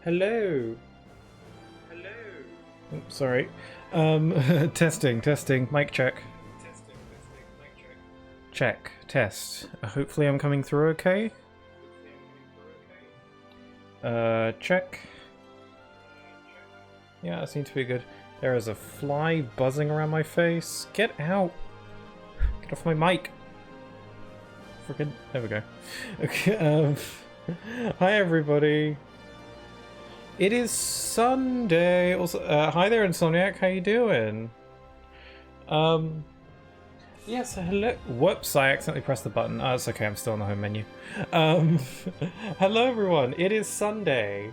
Hello. Hello. Oops, sorry. Testing. Mic check. Mic check. Check. Test. Hopefully I'm coming through okay. Check. Yeah, that seems to be good. There is a fly buzzing around my face. Get out! Get off my mic! Freaking. There we go. Okay, hi everybody. It is Sunday. Also, hi there, Insomniac. How you doing? Yes. Hello. Whoops! I accidentally pressed the button. Oh, it's okay. I'm still on the home menu. Hello, everyone. It is Sunday.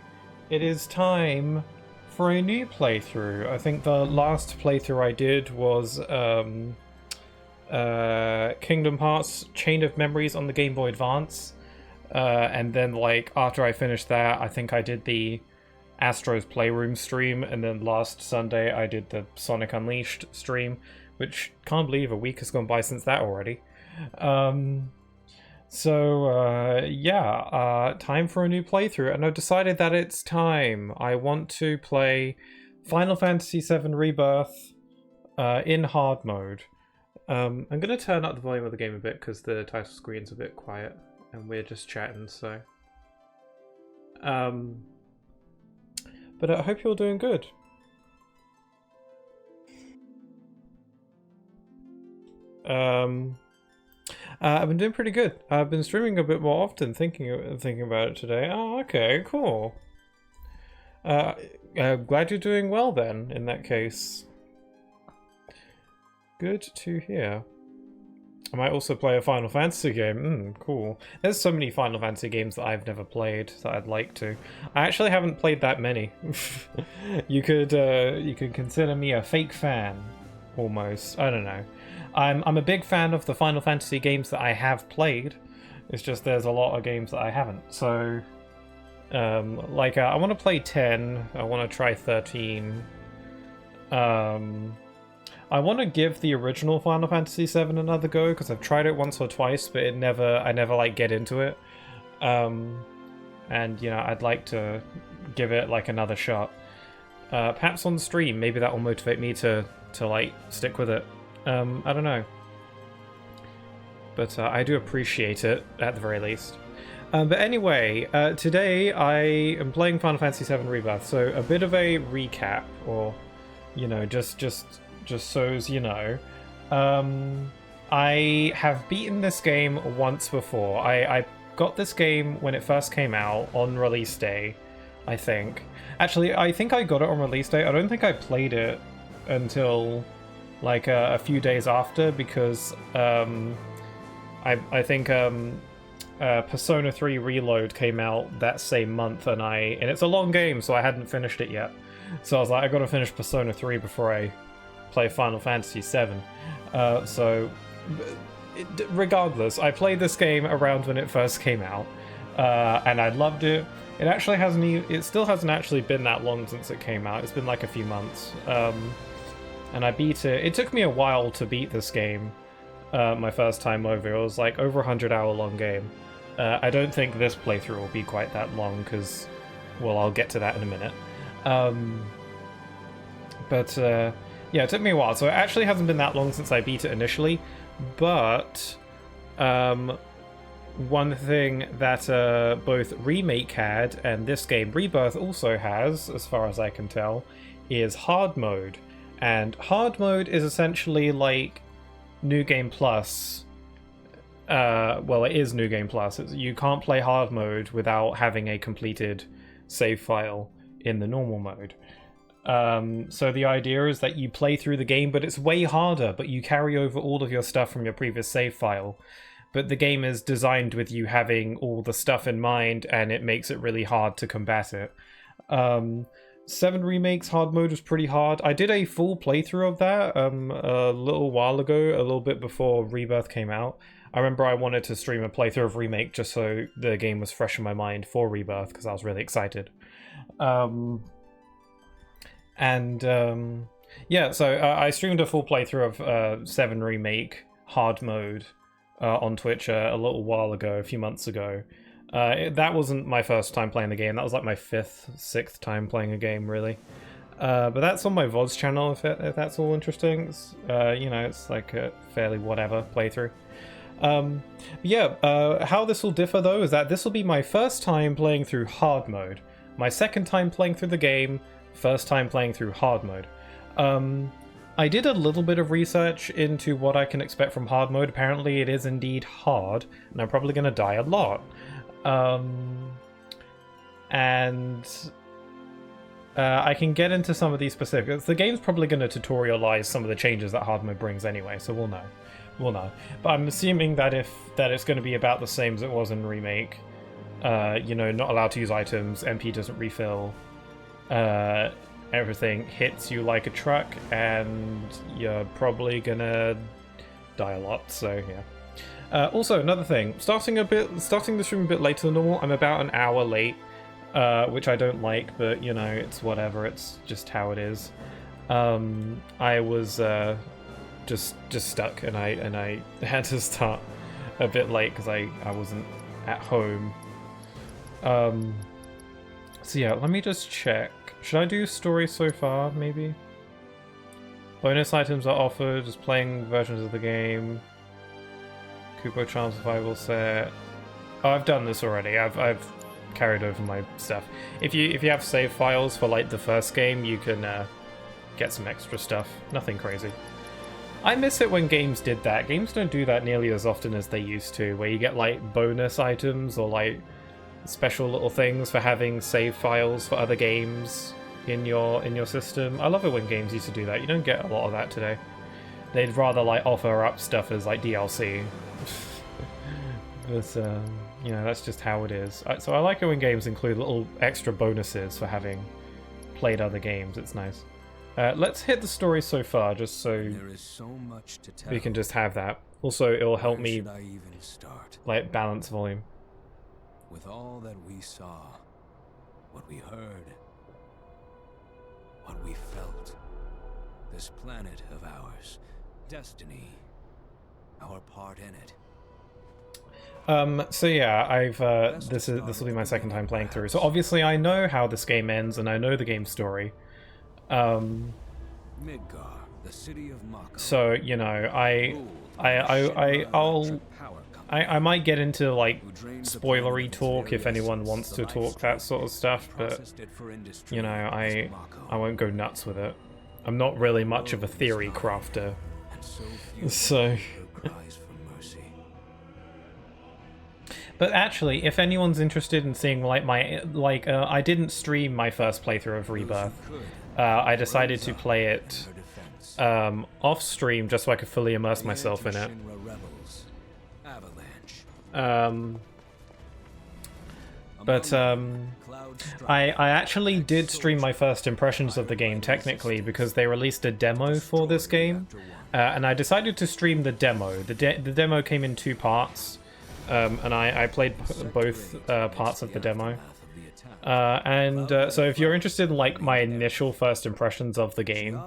It is time for a new playthrough. I think the last playthrough I did was Kingdom Hearts Chain of Memories on the Game Boy Advance, and then like after I finished that, I think I did the Astro's Playroom stream, and then last Sunday I did the Sonic Unleashed stream, which can't believe a week has gone by since that already. Time for a new playthrough, and I've decided that it's time. I want to play Final Fantasy VII Rebirth in hard mode. I'm going to turn up the volume of the game a bit because the title screen's a bit quiet and we're just chatting, so... But I hope you're doing good. I've been doing pretty good. I've been streaming a bit more often, thinking about it today. Oh, okay, cool. Glad you're doing well then, in that case. Good to hear. I might also play a Final Fantasy game. Cool. There's so many Final Fantasy games that I've never played that I'd like to. I actually haven't played that many. You could consider me a fake fan, almost. I don't know. I'm a big fan of the Final Fantasy games that I have played. It's just there's a lot of games that I haven't. So, I want to play 10. I want to try 13. I want to give the original Final Fantasy VII another go because I've tried it once or twice, but I never like get into it. And you know, I'd like to give it like another shot. Perhaps on stream, maybe that will motivate me to like stick with it. I don't know, but I do appreciate it at the very least. But anyway, today I am playing Final Fantasy VII Rebirth, so a bit of a recap, or you know, just so as you know. I have beaten this game once before. I got this game when it first came out on release day, I think. Actually, I think I got it on release day. I don't think I played it until like a few days after, because I think Persona 3 Reload came out that same month, and it's a long game, so I hadn't finished it yet. So I was like, I gotta finish Persona 3 before I play Final Fantasy VII. Regardless, I played this game around when it first came out, and I loved it. It still hasn't actually been that long since it came out. It's been like a few months. And I beat it. It took me a while to beat this game, my first time over. It was like over 100-hour long game. I don't think this playthrough will be quite that long because, well, I'll get to that in a minute. Yeah, it took me a while, so it actually hasn't been that long since I beat it initially, but one thing that both Remake had and this game, Rebirth, also has, as far as I can tell, is hard mode. And hard mode is essentially like New Game Plus. Well, it is New Game Plus. You can't play hard mode without having a completed save file in the normal mode. So the idea is that you play through the game, but it's way harder, but you carry over all of your stuff from your previous save file. But the game is designed with you having all the stuff in mind, and it makes it really hard to combat it. 7 Remake's hard mode was pretty hard. I did a full playthrough of that a little while ago, a little bit before Rebirth came out. I remember I wanted to stream a playthrough of Remake just so the game was fresh in my mind for Rebirth, because I was really excited. So I streamed a full playthrough of 7 Remake hard mode on Twitch a little while ago, a few months ago. That wasn't my first time playing the game. That was like my 5th, 6th time playing a game, really. But that's on my VODs channel if that's all interesting. It's, you know, it's like a fairly whatever playthrough. How this will differ though is that this will be my first time playing through hard mode. My second time playing through the game, first time playing through hard mode. I did a little bit of research into what I can expect from hard mode. Apparently it is indeed hard, and I'm probably going to die a lot. I can get into some of these specifics. The game's probably going to tutorialize some of the changes that hard mode brings anyway, so we'll know. We'll know. But I'm assuming that it's going to be about the same as it was in Remake. You know, not allowed to use items, MP doesn't refill, everything hits you like a truck, and you're probably gonna die a lot, so yeah. Also, another thing, starting the stream a bit later than normal. I'm about an hour late, which I don't like, but you know, it's whatever, it's just how it is. I was just stuck, and I had to start a bit late because I wasn't at home. So yeah, let me just check. Should I do story so far, maybe? Bonus items are offered, just playing versions of the game. Kupo Charm Survival Set. Oh, I've done this already. I've carried over my stuff. If you have save files for like the first game, you can get some extra stuff. Nothing crazy. I miss it when games did that. Games don't do that nearly as often as they used to, where you get like bonus items or like special little things for having save files for other games in your system. I love it when games used to do that. You don't get a lot of that today. They'd rather like offer up stuff as like DLC. But you know, that's just how it is. So I like it when games include little extra bonuses for having played other games. It's nice. Let's hit the story so far, just so there is so much to tell. We can just have that. Also, it'll help Where me should I even start? like balance volume. With all that we saw, what we heard, what we felt, this planet of ours, destiny, our part in it. So yeah, I've this will be my second time playing through. So obviously I know how this game ends and I know the game's story. Midgar, the city of Mako. So you know, I might get into like spoilery talk if anyone wants to talk that sort of stuff, but you know, I won't go nuts with it. I'm not really much of a theory crafter, so. But actually, if anyone's interested in seeing like my I didn't stream my first playthrough of Rebirth. I decided to play it off stream just so I could fully immerse myself in it. I actually did stream my first impressions of the game technically because they released a demo for this game, and I decided to stream the demo. The demo came in 2 parts, and I played both parts of the demo. So if you're interested in like my initial first impressions of the game,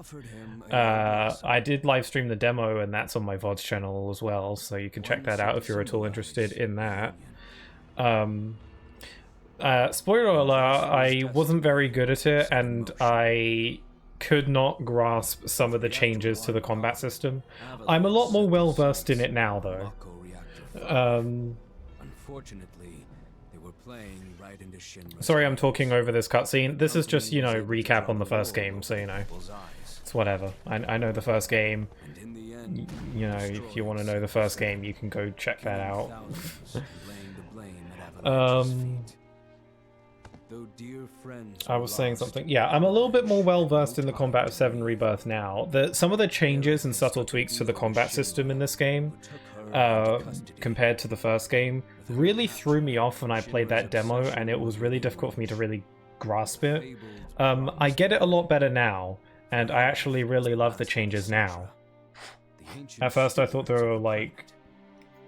I did live stream the demo, and that's on my VODs channel as well, so you can check that out if you're at all interested in that. Spoiler alert, I wasn't very good at it, and I could not grasp some of the changes to the combat system. I'm a lot more well versed in it now though. Unfortunately, they were playing right into Shinra's. Sorry, I'm talking over this cutscene. This is just, you know, recap on the first game, so you know, it's whatever. I know the first game. You know, if you want to know the first game, you can go check that out. I was saying something. Yeah, I'm a little bit more well versed in the combat of VII Rebirth now. Some of the changes and subtle tweaks to the combat system in this game, compared to the first game, really threw me off when I played that demo, and it was really difficult for me to really grasp it. I get it a lot better now, and I actually really love the changes now. At first I thought they were like...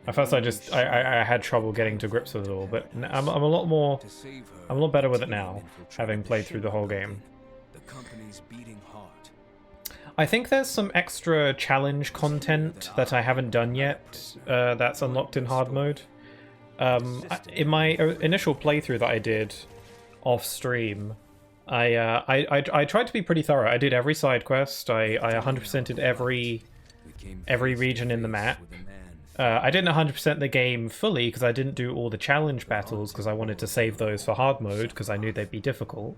At first I had trouble getting to grips with it all, but I'm a lot better with it now, having played through the whole game. I think there's some extra challenge content that I haven't done yet, that's unlocked in hard mode. In my initial playthrough that I did off stream, I tried to be pretty thorough. I did every side quest. I 100%ed every region in the map. I didn't 100% the game fully because I didn't do all the challenge battles because I wanted to save those for hard mode because I knew they'd be difficult.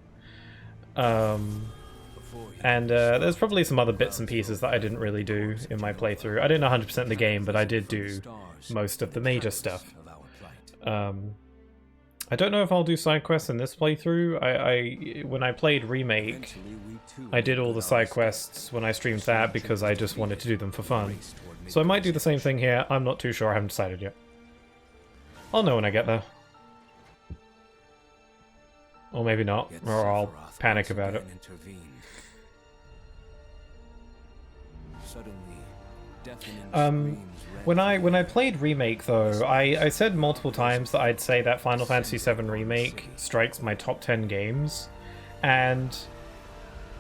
And there's probably some other bits and pieces that I didn't really do in my playthrough. I didn't 100% the game, but I did do most of the major stuff. I don't know if I'll do side quests in this playthrough. When I played Remake, I did all the side quests when I streamed that because I just wanted to do them for fun. So I might do the same thing here. I'm not too sure. I haven't decided yet. I'll know when I get there. Or maybe not, or I'll panic about it. When I played Remake though, I said multiple times that I'd say that Final Fantasy VII Remake strikes my top 10 games, and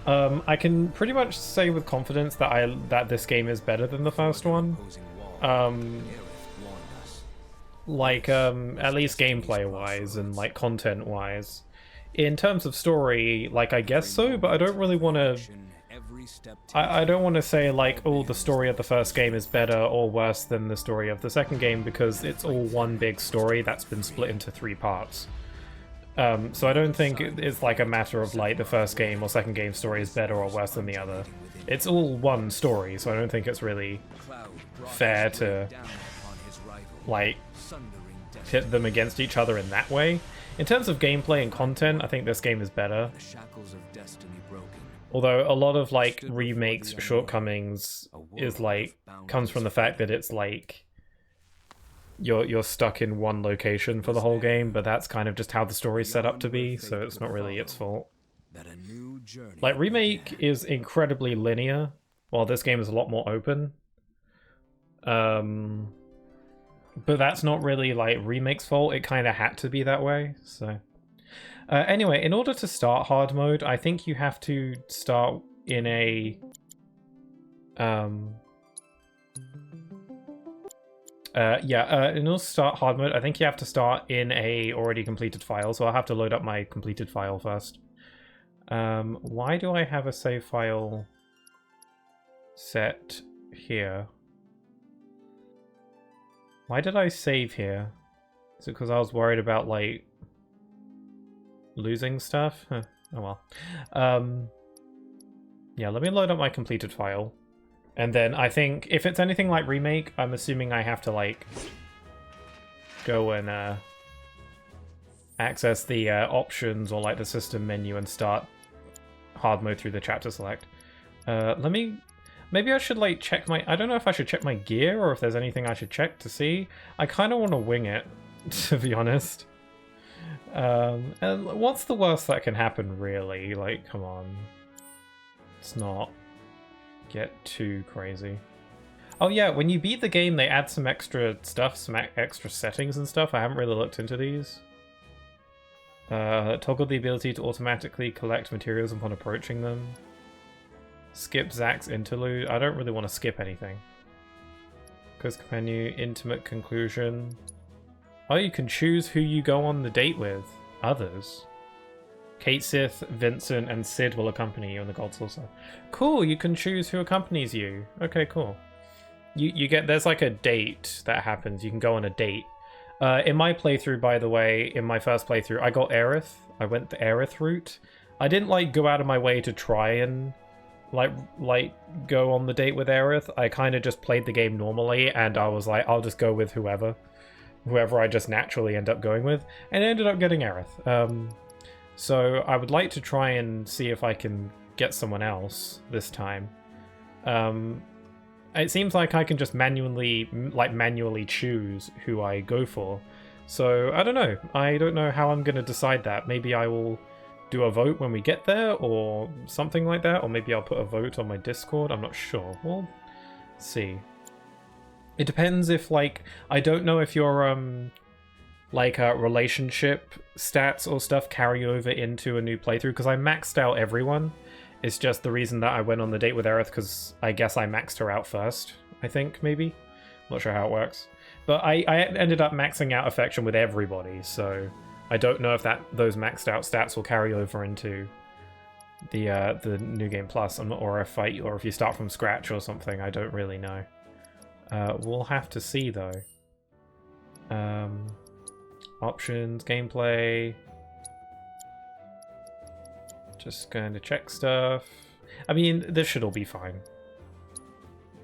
I can pretty much say with confidence that this game is better than the first one. At least gameplay wise and like content wise. In terms of story, like I guess so, but I don't really want to. I don't want to say like, oh, the story of the first game is better or worse than the story of the second game because it's all one big story that's been split into 3 parts. So I don't think it's like a matter of like the first game or second game story is better or worse than the other. It's all one story, so I don't think it's really fair to like pit them against each other in that way. In terms of gameplay and content, I think this game is better. Although a lot of like Remake's shortcomings is like comes from the fact that it's like you're stuck in one location for the whole game, but that's kind of just how the story's set up to be, so it's not really its fault. Like Remake is incredibly linear, while this game is a lot more open. But that's not really like Remake's fault, it kind of had to be that way, so... anyway, in order to start hard mode, I think you have to start in a... in order to start hard mode, I think you have to start in a already completed file, so I'll have to load up my completed file first. Why do I have a save file set here? Why did I save here? Is it because I was worried about, like, losing stuff? Huh. Oh well. Yeah, let me load up my completed file. And then I think, if it's anything like Remake, I'm assuming I have to, like, go and access the options or, like, the system menu and start hard mode through the chapter select. Maybe I should, like, check my... I don't know if I should check my gear or if there's anything I should check to see. I kind of want to wing it, to be honest. And what's the worst that can happen, really? Like, come on. Let's not get too crazy. Oh yeah, when you beat the game, they add some extra stuff, some extra settings and stuff. I haven't really looked into these. Toggle the ability to automatically collect materials upon approaching them. Skip Zack's interlude. I don't really want to skip anything. Close companion, intimate conclusion. Oh, you can choose who you go on the date with. Others. Kate Sith, Vincent, and Sid will accompany you on the Gold Saucer. Cool, you can choose who accompanies you. Okay, cool. You get, there's like a date that happens. You can go on a date. In my playthrough, by the way, in my first playthrough, I got Aerith. I went the Aerith route. I didn't like go out of my way to try and like go on the date with Aerith. I kind of just played the game normally, and I was like, I'll just go with whoever I just naturally end up going with, and I ended up getting Aerith. So I would like to try and see if I can get someone else this time. It seems like I can just manually choose who I go for. So I don't know. I don't know how I'm going to decide that. Maybe I will do a vote when we get there or something like that, or maybe I'll put a vote on my Discord. I'm not sure. We'll see. It depends if, like, I don't know if your relationship stats or stuff carry over into a new playthrough, because I maxed out everyone. It's just the reason that I went on the date with Aerith, because I guess I maxed her out first, I think, maybe. Not sure how it works. But I ended up maxing out affection with everybody, so I don't know if those maxed out stats will carry over into the New Game Plus, or if you start from scratch or something. I don't really know. We'll have to see though. Options, gameplay. Just going to check stuff. I mean, this should all be fine.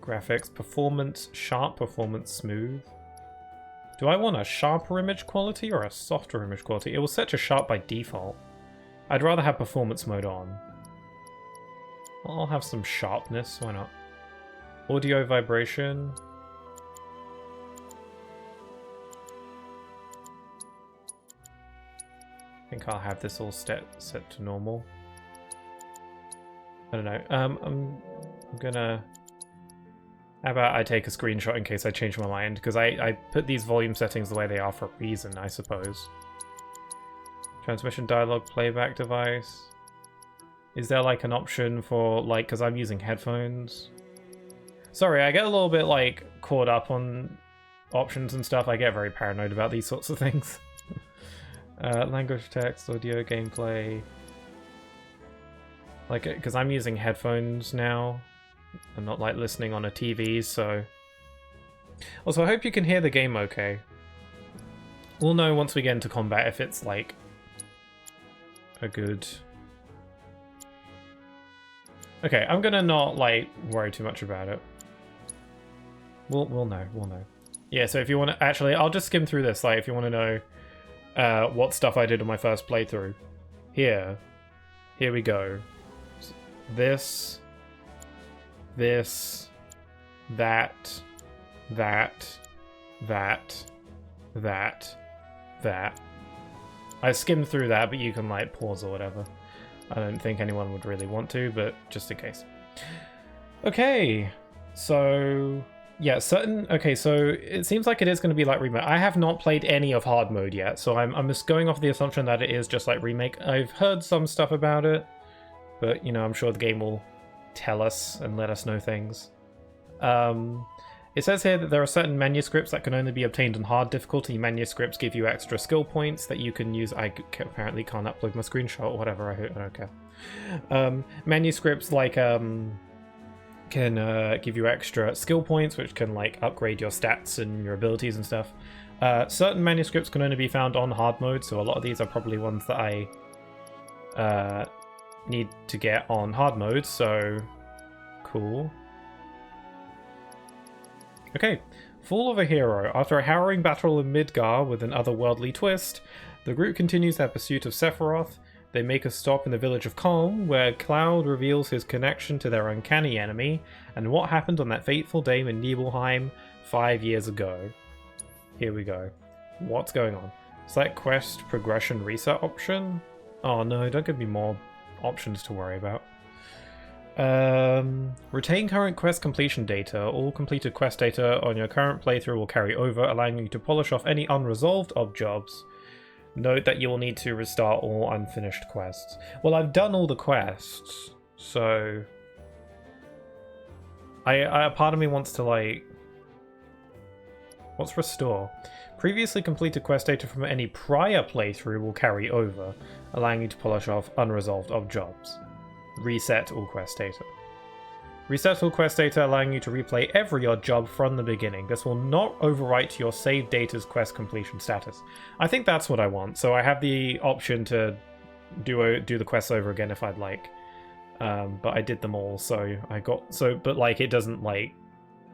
Graphics, performance, sharp, performance, smooth. Do I want a sharper image quality or a softer image quality? It was set to sharp by default. I'd rather have performance mode on. I'll have some sharpness, why not? Audio vibration. I think I'll have this all set to normal. I don't know. I'm gonna... How about I take a screenshot in case I change my mind? Because I put these volume settings the way they are for a reason, I suppose. Transmission dialogue playback device. Is there like an option for like, because I'm using headphones? Sorry, I get a little bit like caught up on options and stuff. I get very paranoid about these sorts of things. Language, text, audio, gameplay. Like, because I'm using headphones now. I'm not like listening on a TV, so... Also, I hope you can hear the game okay. We'll know once we get into combat if it's like a good... Okay, I'm gonna not like worry too much about it. We'll know, we'll know. Yeah, so if you want to... Actually, I'll just skim through this, like, if you want to know what stuff I did on my first playthrough. Here we go. This, that. I skimmed through that, but you can like pause or whatever. I don't think anyone would really want to, but just in case. Okay, so yeah, okay, so it seems like it is going to be like Remake. I have not played any of hard mode yet, so I'm just going off the assumption that it is just like Remake. I've heard some stuff about it, but you know, I'm sure the game will tell us and let us know things. It says here that there are certain manuscripts that can only be obtained on hard difficulty. Manuscripts give you extra skill points that you can use. I apparently can't upload my screenshot or whatever. I don't care. Manuscripts like can give you extra skill points, which can like upgrade your stats and your abilities and stuff. Certain manuscripts can only be found on hard mode, so a lot of these are probably ones that I need to get on hard mode. So cool. Okay, Fall of a Hero. After a harrowing battle in Midgar with an otherworldly twist, the group continues their pursuit of Sephiroth. They make a stop in the village of Calm, where Cloud reveals his connection to their uncanny enemy, and what happened on that fateful day in Nibelheim 5 years ago. Here we go. What's going on? Select quest progression reset option? Oh no, don't give me more options to worry about. Retain current quest completion data. All completed quest data on your current playthrough will carry over, allowing you to polish off any unresolved jobs. Note that you will need to restart all unfinished quests. Well, I've done all the quests, so I part of me wants to like... What's restore? Previously completed quest data from any prior playthrough will carry over, allowing you to polish off unresolved jobs. Reset all quest data. Reset all quest data, allowing you to replay every odd job from the beginning. This will not overwrite your saved data's quest completion status. I think that's what I want. So I have the option to do the quests over again if I'd like. But I did them all, so but like it doesn't like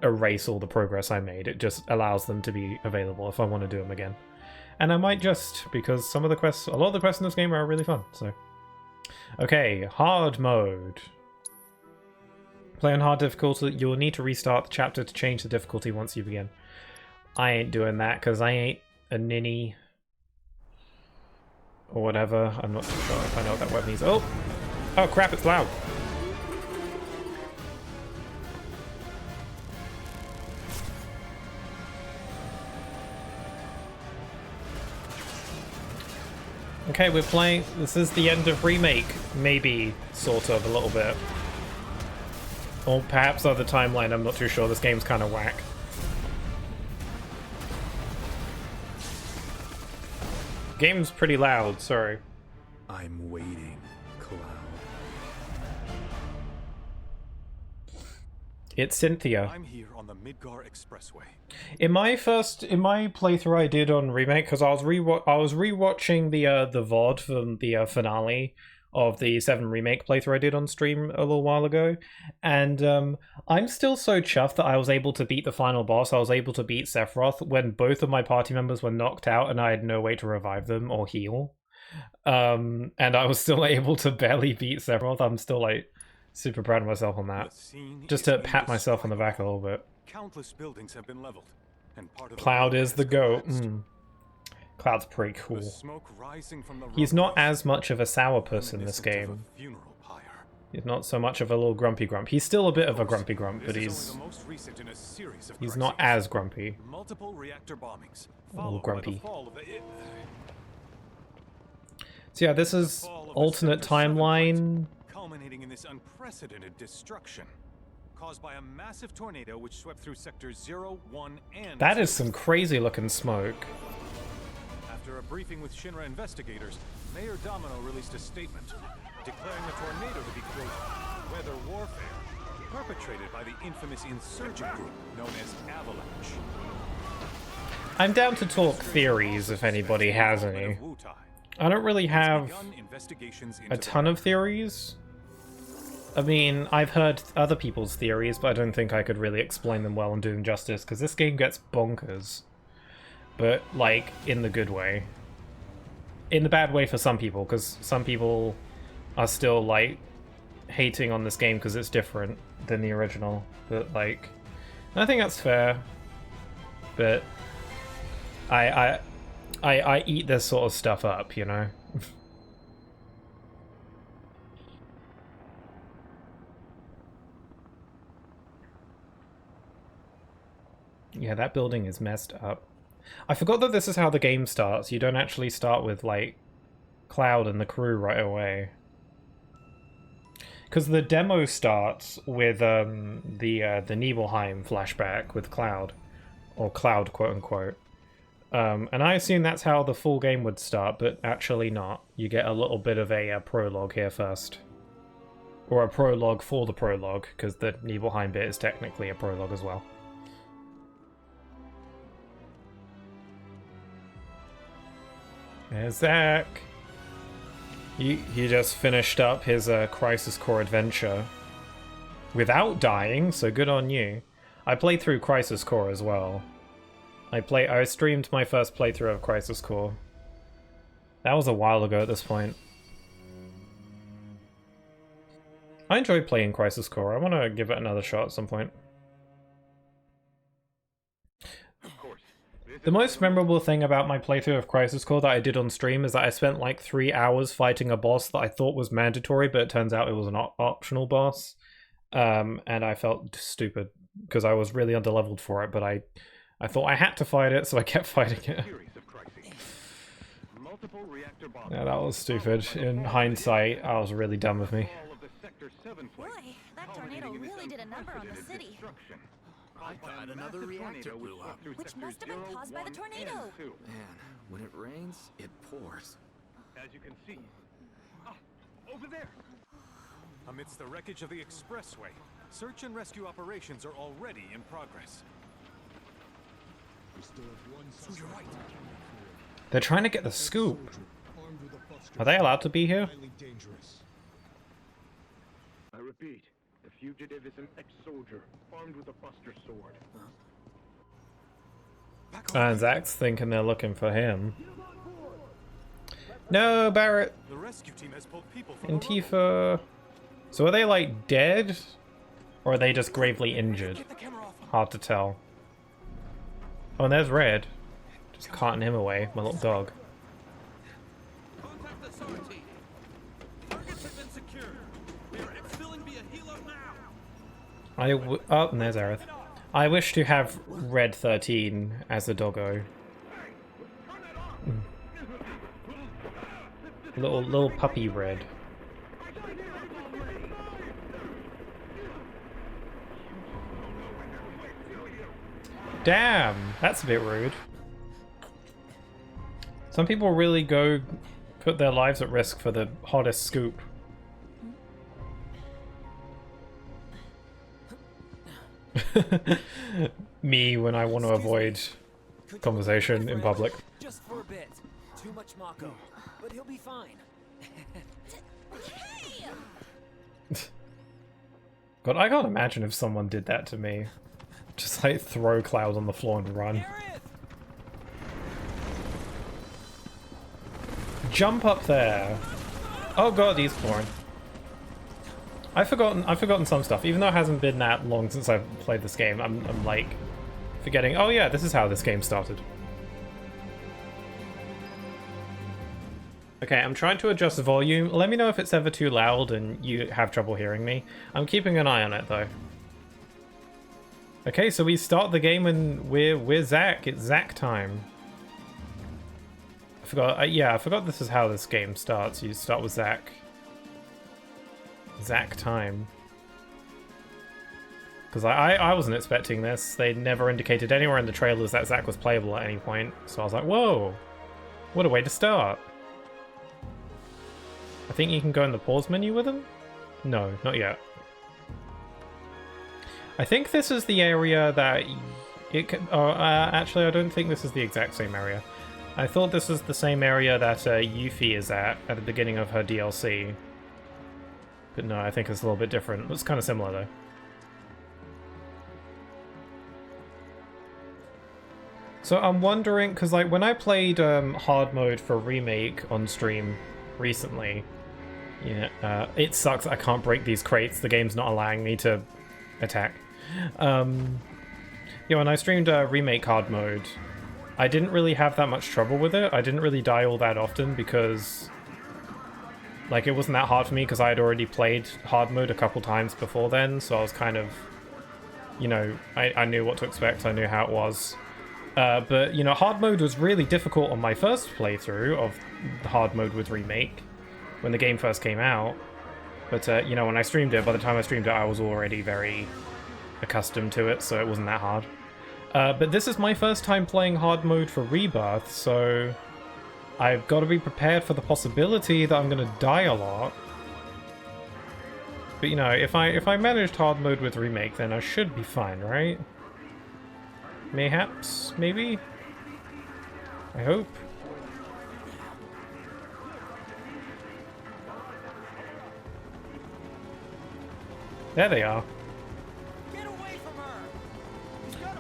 erase all the progress I made. It just allows them to be available if I want to do them again. And I might just, because a lot of the quests in this game are really fun, so. Okay, hard mode. Play on hard difficulty. You will need to restart the chapter to change the difficulty once you begin. I ain't doing that because I ain't a ninny. Or whatever. I'm not too sure if I know what that word means. Oh! Oh crap, it's loud! Okay, we're playing... This is the end of Remake. Maybe, sort of, a little bit. Or perhaps other timeline, I'm not too sure. This game's kind of whack. Game's pretty loud, sorry. I'm waiting, Cloud. It's Cynthia. I'm here on the Midgar Expressway. In my playthrough I did on Remake, because I was rewatching the VOD from the finale of the VII Remake playthrough I did on stream a little while ago, and I'm still so chuffed that I was able to beat the final boss. I was able to beat Sephiroth when both of my party members were knocked out and I had no way to revive them or heal. And I was still able to barely beat Sephiroth. I'm still like super proud of myself on that. Just to pat myself on the back a little bit. Countless buildings have been leveled, and part of Cloud is the goat. Cloud's pretty cool. He's not as much of a sourpuss in this game. He's not so much of a little grumpy grump. He's still a bit of a grumpy grump, but he's not as grumpy. Multiple reactor bombings, A little grumpy. fall of the... So yeah, this is alternate timeline. Culminating in this unprecedented destruction caused by a massive tornado which swept through sectors 0, 1, and That is some crazy looking smoke. After a briefing with Shinra investigators, Mayor Domino released a statement declaring the tornado to be, quote, weather warfare perpetrated by the infamous insurgent group known as Avalanche. I'm down to talk theories if anybody has any. I don't really have a ton of theories. I mean, I've heard other people's theories, but I don't think I could really explain them well and do them justice, because this game gets bonkers. But, like, in the good way. In the bad way for some people, because some people are still, like, hating on this game because it's different than the original. But, like, I think that's fair. But I eat this sort of stuff up, you know? Yeah, that building is messed up. I forgot that this is how the game starts. You don't actually start with, like, Cloud and the crew right away. Because the demo starts with the Nibelheim flashback with Cloud. Or Cloud, quote-unquote. And I assume that's how the full game would start, but actually not. You get a little bit of a prologue here first. Or a prologue for the prologue, because the Nibelheim bit is technically a prologue as well. There's Zach. He just finished up his Crisis Core adventure without dying, so good on you. I played through Crisis Core as well. I streamed my first playthrough of Crisis Core. That was a while ago at this point. I enjoy playing Crisis Core. I want to give it another shot at some point. The most memorable thing about my playthrough of Crisis Core that I did on stream is that I spent like 3 hours fighting a boss that I thought was mandatory, but it turns out it was an optional boss. And I felt stupid because I was really underleveled for it, but I thought I had to fight it, so I kept fighting it. Yeah, that was stupid. In hindsight, I was really dumb of me. Boy, that tornado really did a number on the city. I thought another reactor blew up. Which must have been caused by the tornado. Man, when it rains, it pours. As you can see. Over there! Amidst the wreckage of the expressway, search and rescue operations are already in progress. To your right. They're trying to get the scoop. Are they allowed to be here? I repeat, the fugitive is an ex-soldier, armed with a buster sword. And Zach's thinking they're looking for him. No, Barrett! The rescue team has pulled people from Antifa... So are they, like, dead? Or are they just gravely injured? Hard to tell. Oh, and there's Red. Just carting him away, my little dog. Contact the SAR team. Targets have been secured. We are exfilling via helo now. Oh, and there's Aerith. I wish to have Red 13 as a doggo. Little puppy Red. Damn, that's a bit rude. Some people really go put their lives at risk for the hottest scoop. Me when I want to avoid conversation in public. Just for a bit. Too much Mako, but he'll be fine. God, I can't imagine if someone did that to me. Just like throw Cloud on the floor and run. Jump up there. Oh god, he's born. I've forgotten some stuff. Even though it hasn't been that long since I've played this game, I'm like forgetting. Oh yeah, this is how this game started. Okay, I'm trying to adjust the volume. Let me know if it's ever too loud and you have trouble hearing me. I'm keeping an eye on it though. Okay, so we start the game and we're Zack. It's Zack time. I forgot. Yeah, I forgot this is how this game starts. You start with Zack. Zack time. Because I wasn't expecting this. They never indicated anywhere in the trailers that Zack was playable at any point. So I was like, whoa, what a way to start. I think you can go in the pause menu with him? No, not yet. I think this is the area that it can... Oh, actually, I don't think this is the exact same area. I thought this was the same area that Yuffie is at the beginning of her DLC. But no, I think it's a little bit different. It's kind of similar, though. So I'm wondering, because like when I played hard mode for Remake on stream recently, yeah, it sucks. I can't break these crates. The game's not allowing me to attack. Yeah, when I streamed Remake hard mode, I didn't really have that much trouble with it. I didn't really die all that often because, like, it wasn't that hard for me because I had already played hard mode a couple times before then, so I was kind of, you know, I knew what to expect. I knew how it was. But, you know, hard mode was really difficult on my first playthrough of hard mode with Remake when the game first came out. But, you know, when I streamed it, by the time I streamed it, I was already very accustomed to it, so it wasn't that hard. But this is my first time playing hard mode for Rebirth, so I've got to be prepared for the possibility that I'm going to die a lot. But, you know, if I managed hard mode with Remake, then I should be fine, right? Mayhaps? Maybe? I hope. There they are.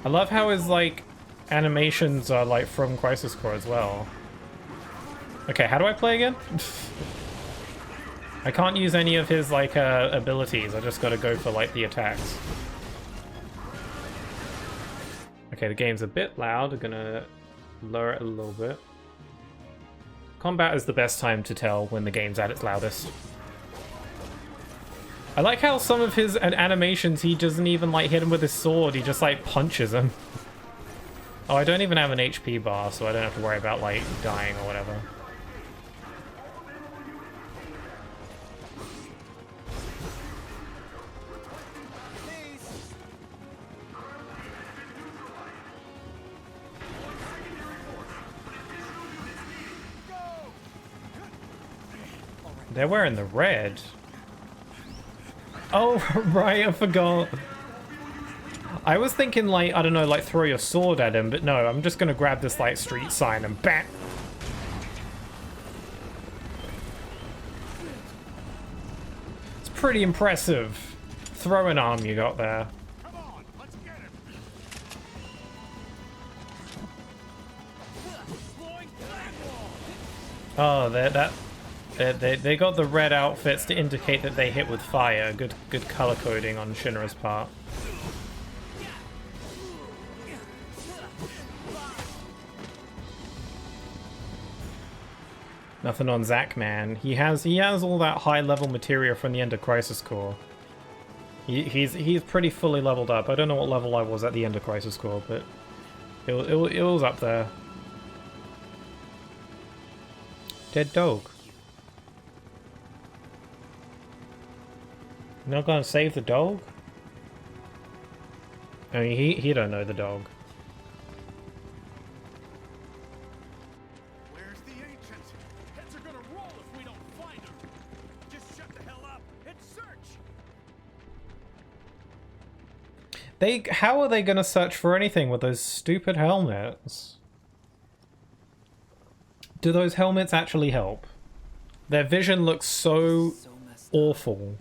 I love how his, like, animations are, like, from Crisis Core as well. Okay, how do I play again? I can't use any of his, like, abilities. I just gotta go for, like, the attacks. Okay, the game's a bit loud. I'm gonna lower it a little bit. Combat is the best time to tell when the game's at its loudest. I like how some of his animations, he doesn't even, like, hit him with his sword. He just, like, punches him. Oh, I don't even have an HP bar, so I don't have to worry about, like, dying or whatever. They're wearing the red. Oh, right, I forgot. I was thinking, like, I don't know, like, throw your sword at him, but no, I'm just gonna grab this, like, street sign and bam! It's pretty impressive. Throwing arm you got there. Come on, let's get him. Oh, they got the red outfits to indicate that they hit with fire. Good color coding on Shinra's part. Nothing on Zack, man. He has all that high level materia from the end of Crisis Core. He's pretty fully leveled up. I don't know what level I was at the end of Crisis Core, but it was up there. Dead dog. Not gonna save the dog? I mean, he don't know the dog. Where's the How are they gonna search for anything with those stupid helmets? Do those helmets actually help? Their vision looks so awful.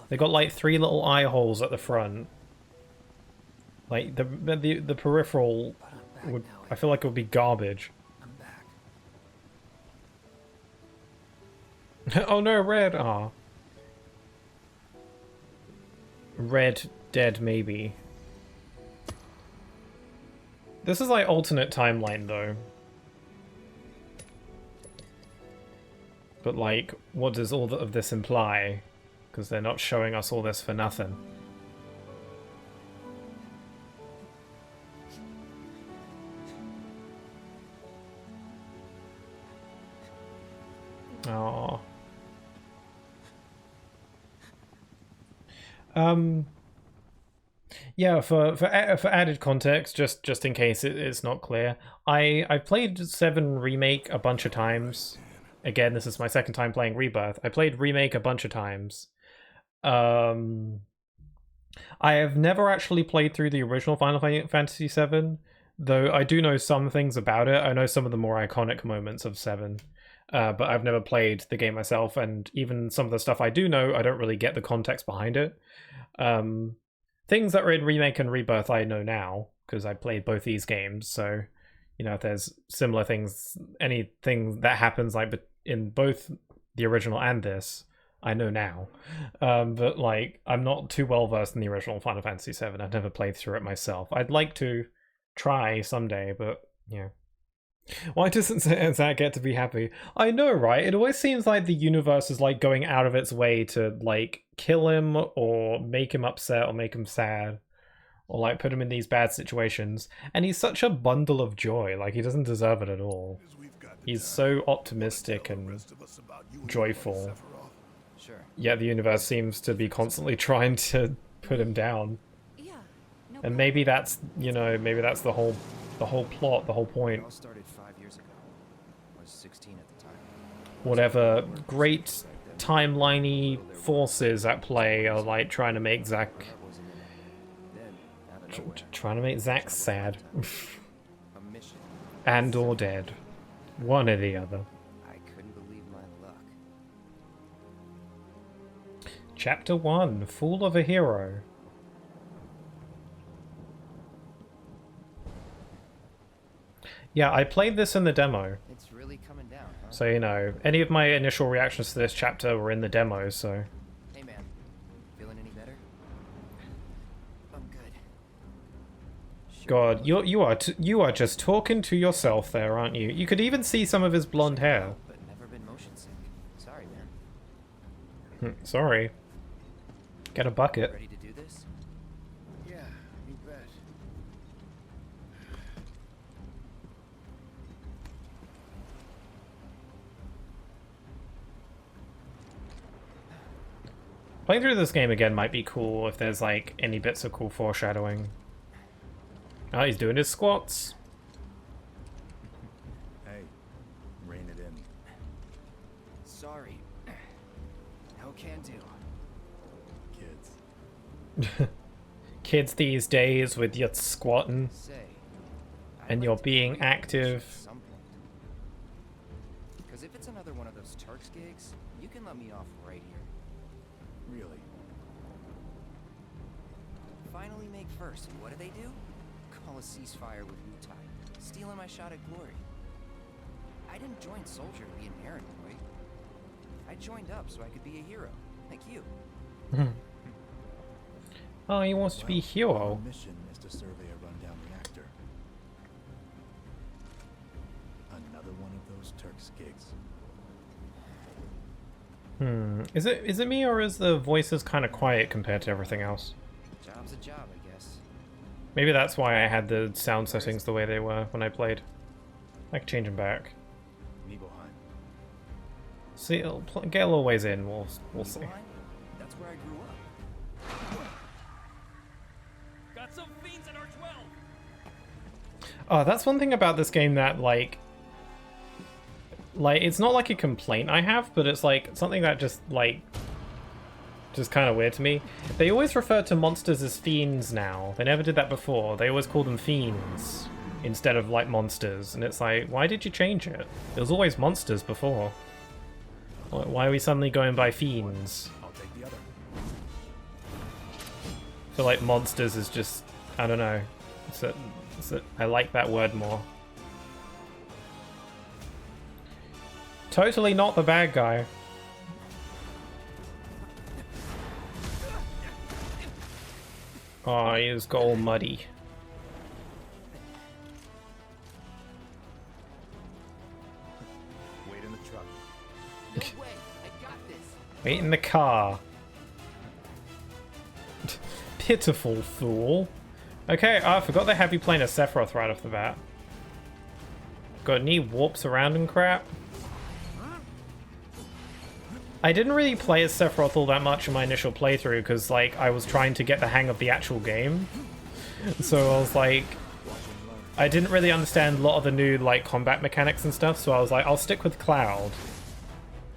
They got like 3 little eye holes at the front. Like the peripheral would, I feel like it would be garbage. I'm back. Oh no, red. Ah. Red dead maybe. This is like alternate timeline though. But like, what does all of this imply? Because they're not showing us all this for nothing. Oh. Yeah, for added context, just in case it's not clear, I've played VII Remake a bunch of times. Again, this is my second time playing Rebirth. I played Remake a bunch of times. I have never actually played through the original Final Fantasy VII, though I do know some things about it. I know some of the more iconic moments of 7, but I've never played the game myself, and even some of the stuff I do know, I don't really get the context behind it. Things that are in Remake and Rebirth I know now, because I played both these games, so, you know, if there's similar things, anything that happens like in both the original and this, I know now. But, like, I'm not too well versed in the original Final Fantasy VII. I've never played through it myself. I'd like to try someday, but, yeah. Why doesn't Zack get to be happy? I know, right? It always seems like the universe is like going out of its way to like kill him or make him upset or make him sad or like put him in these bad situations. And he's such a bundle of joy. Like, he doesn't deserve it at all. He's so optimistic and joyful. Sure. Yet the universe seems to be constantly trying to put him down. Yeah. No And maybe that's, you know, maybe that's the whole plot, the whole point. It all started 5 years ago. I was 16 at the time. Whatever great timeliney forces at play are like trying to make Zack trying to make Zack sad. A mission. And or dead. One or the other. I couldn't believe my luck. Chapter 1, Fool of a Hero. Yeah, I played this in the demo. It's really coming down, huh? So, you know, any of my initial reactions to this chapter were in the demo, so... Hey man, feeling any better? I'm good. Sure. God, you are just talking to yourself there, aren't you? You could even see some of his blonde hair. But never been motion sick. Sorry, man. Sorry. Get a bucket. Ready to do this? Yeah, you bet. Playing through this game again might be cool if there's like any bits of cool foreshadowing. Oh, he's doing his squats. Hey, rein it in. Sorry. No can do. Kids. Kids these days with your squatting Say. and you're being active. Because if it's another one of those Turks gigs, you can let me off right here. Really? Finally make first, and what do? Call a ceasefire with Wutai, stealing my shot at glory. I didn't join Soldier to be an errand boy. I joined up so I could be a hero, like you. Oh, he wants to be hero. Our mission is to survey a rundown reactor. Another one of those Turks gigs. Is it me or is the voices kind of quiet compared to everything else? Job's a job, I guess. Maybe that's why I had the sound settings the way they were when I played. I can change them back. Nibelheim. See, it'll get a little ways in. We'll see. Nibelheim? That's where I grew up. Got some fiends in our 12. Oh, that's one thing about this game that like it's not like a complaint I have, but it's like something that just which is kind of weird to me. They always refer to monsters as fiends now. They never did that before. They always call them fiends instead of like monsters, and it's like, why did you change it? It was always monsters before. Why are we suddenly going by fiends? I'll take the other. I feel like monsters is just, I don't know. I like that word more. Totally not the bad guy. Oh, he just got all muddy. Wait in the truck. No way, I got this. Wait in the car. Pitiful fool. Okay, I forgot they have you playing a Sephiroth right off the bat. Got any warps around and crap? I didn't really play as Sephiroth all that much in my initial playthrough because, like, I was trying to get the hang of the actual game. So I was like, I didn't really understand a lot of the new, like, combat mechanics and stuff, so I was like, I'll stick with Cloud.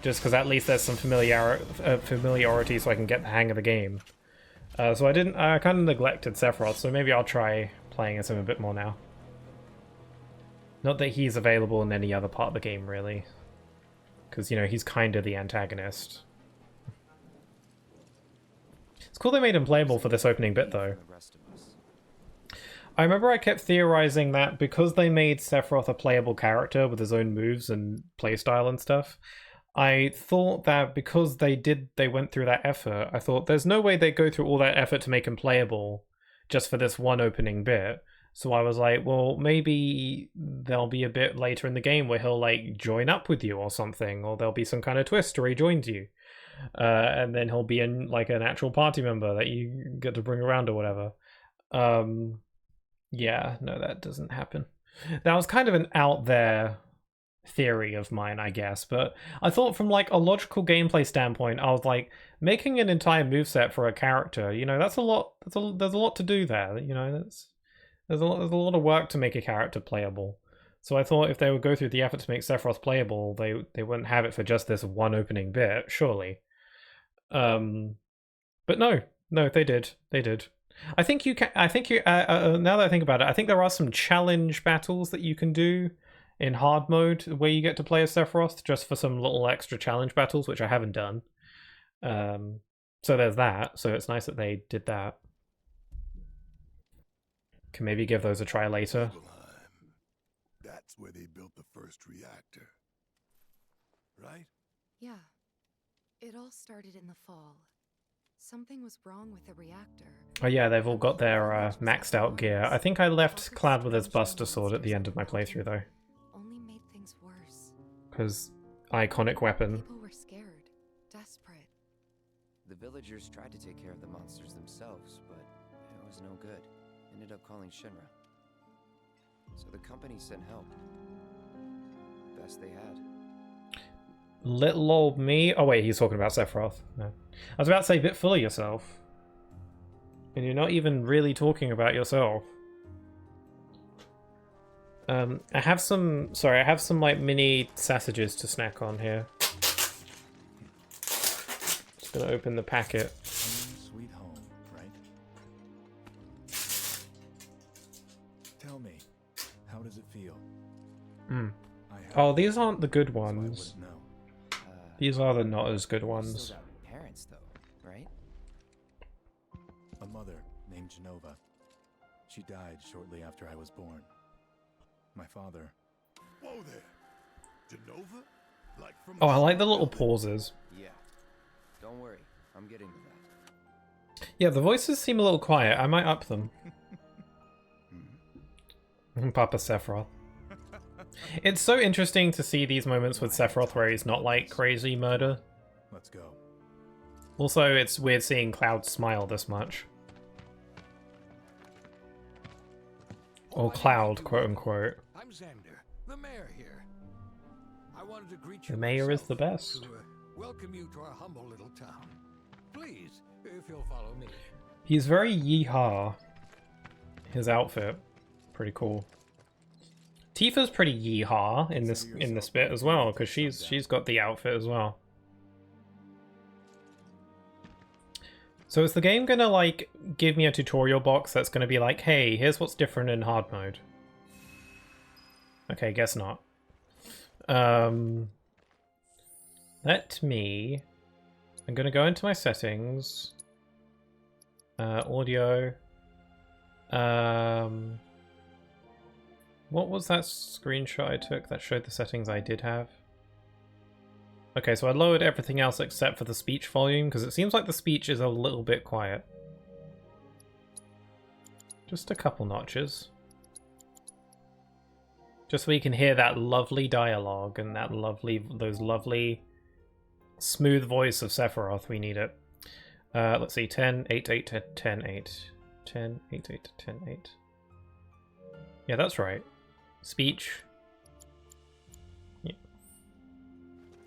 Just because at least there's some familiarity so I can get the hang of the game. So I kind of neglected Sephiroth, so maybe I'll try playing as him a bit more now. Not that he's available in any other part of the game, really. Because, you know, he's kind of the antagonist. It's cool they made him playable for this opening bit, though. I remember I kept theorizing that because they made Sephiroth a playable character with his own moves and playstyle and stuff, I thought that because they went through that effort, I thought there's no way they'd go through all that effort to make him playable just for this one opening bit. So I was like, well, maybe there'll be a bit later in the game where he'll, like, join up with you or something, or there'll be some kind of twist where he joins you. And then he'll be in, like, an actual party member that you get to bring around or whatever. Yeah, no, that doesn't happen. That was kind of an out there theory of mine, I guess, but I thought from, like, a logical gameplay standpoint, I was like, making an entire moveset for a character, you know, that's a lot, there's a lot to do there, you know, there's a lot of work to make a character playable. So I thought if they would go through the effort to make Sephiroth playable, they wouldn't have it for just this one opening bit, surely. But no, they did. I think you can. Now that I think about it, I think there are some challenge battles that you can do in hard mode where you get to play as Sephiroth just for some little extra challenge battles, which I haven't done. So there's that. So it's nice that they did that. Can maybe give those a try later. That's where they built the first reactor, right? Yeah. It all started in the fall. Something was wrong with the reactor. Oh yeah, they've all got their maxed out gear. I think I left Cloud with his Buster Sword at the end of my playthrough though. Only made things worse. Because iconic weapon. People were scared, desperate. The villagers tried to take care of the monsters themselves, but it was no good. Ended up calling Shinra. So the company sent help. Best they had. Little old me. Oh wait, he's talking about Sephiroth. No. I was about to say, bit full of yourself. And you're not even really talking about yourself. I have some like mini sausages to snack on here. Just gonna open the packet. Sweet home, right? Tell me, how does it feel? Oh, these aren't the good ones. No. These are the not as good Still ones. got parents though, right? A mother named Genova. She died shortly after I was born. My father. Whoa there, Genova? Like from Oh, I like the little pauses. Yeah. Don't worry, I'm getting to that. Yeah, the voices seem a little quiet. I might up them. Papa Sephiroth. It's so interesting to see these moments with Sephiroth where he's not like crazy murder. Let's go. Also, it's weird seeing Cloud smile this much. Or Cloud, quote unquote. I'm Xander, the mayor here. I wanted to greet you. The mayor is myself the best. To welcome you to our humble little town. Please, if you'll follow me. He's very yeehaw. His outfit, pretty cool. Tifa's pretty yeehaw in this bit as well, because she's got the outfit as well. So is the game gonna like give me a tutorial box that's gonna be like, hey, here's what's different in hard mode? Okay, guess not. Let me... I'm gonna go into my settings. Audio. What was that screenshot I took that showed the settings I did have? Okay, so I lowered everything else except for the speech volume, because it seems like the speech is a little bit quiet. Just a couple notches. Just so we can hear that lovely dialogue and that those lovely smooth voice of Sephiroth. We need it. Let's see, 10, 8, 8, 10, 8. 10, 8, 8, 10, 8. Yeah, that's right. Speech. Yeah.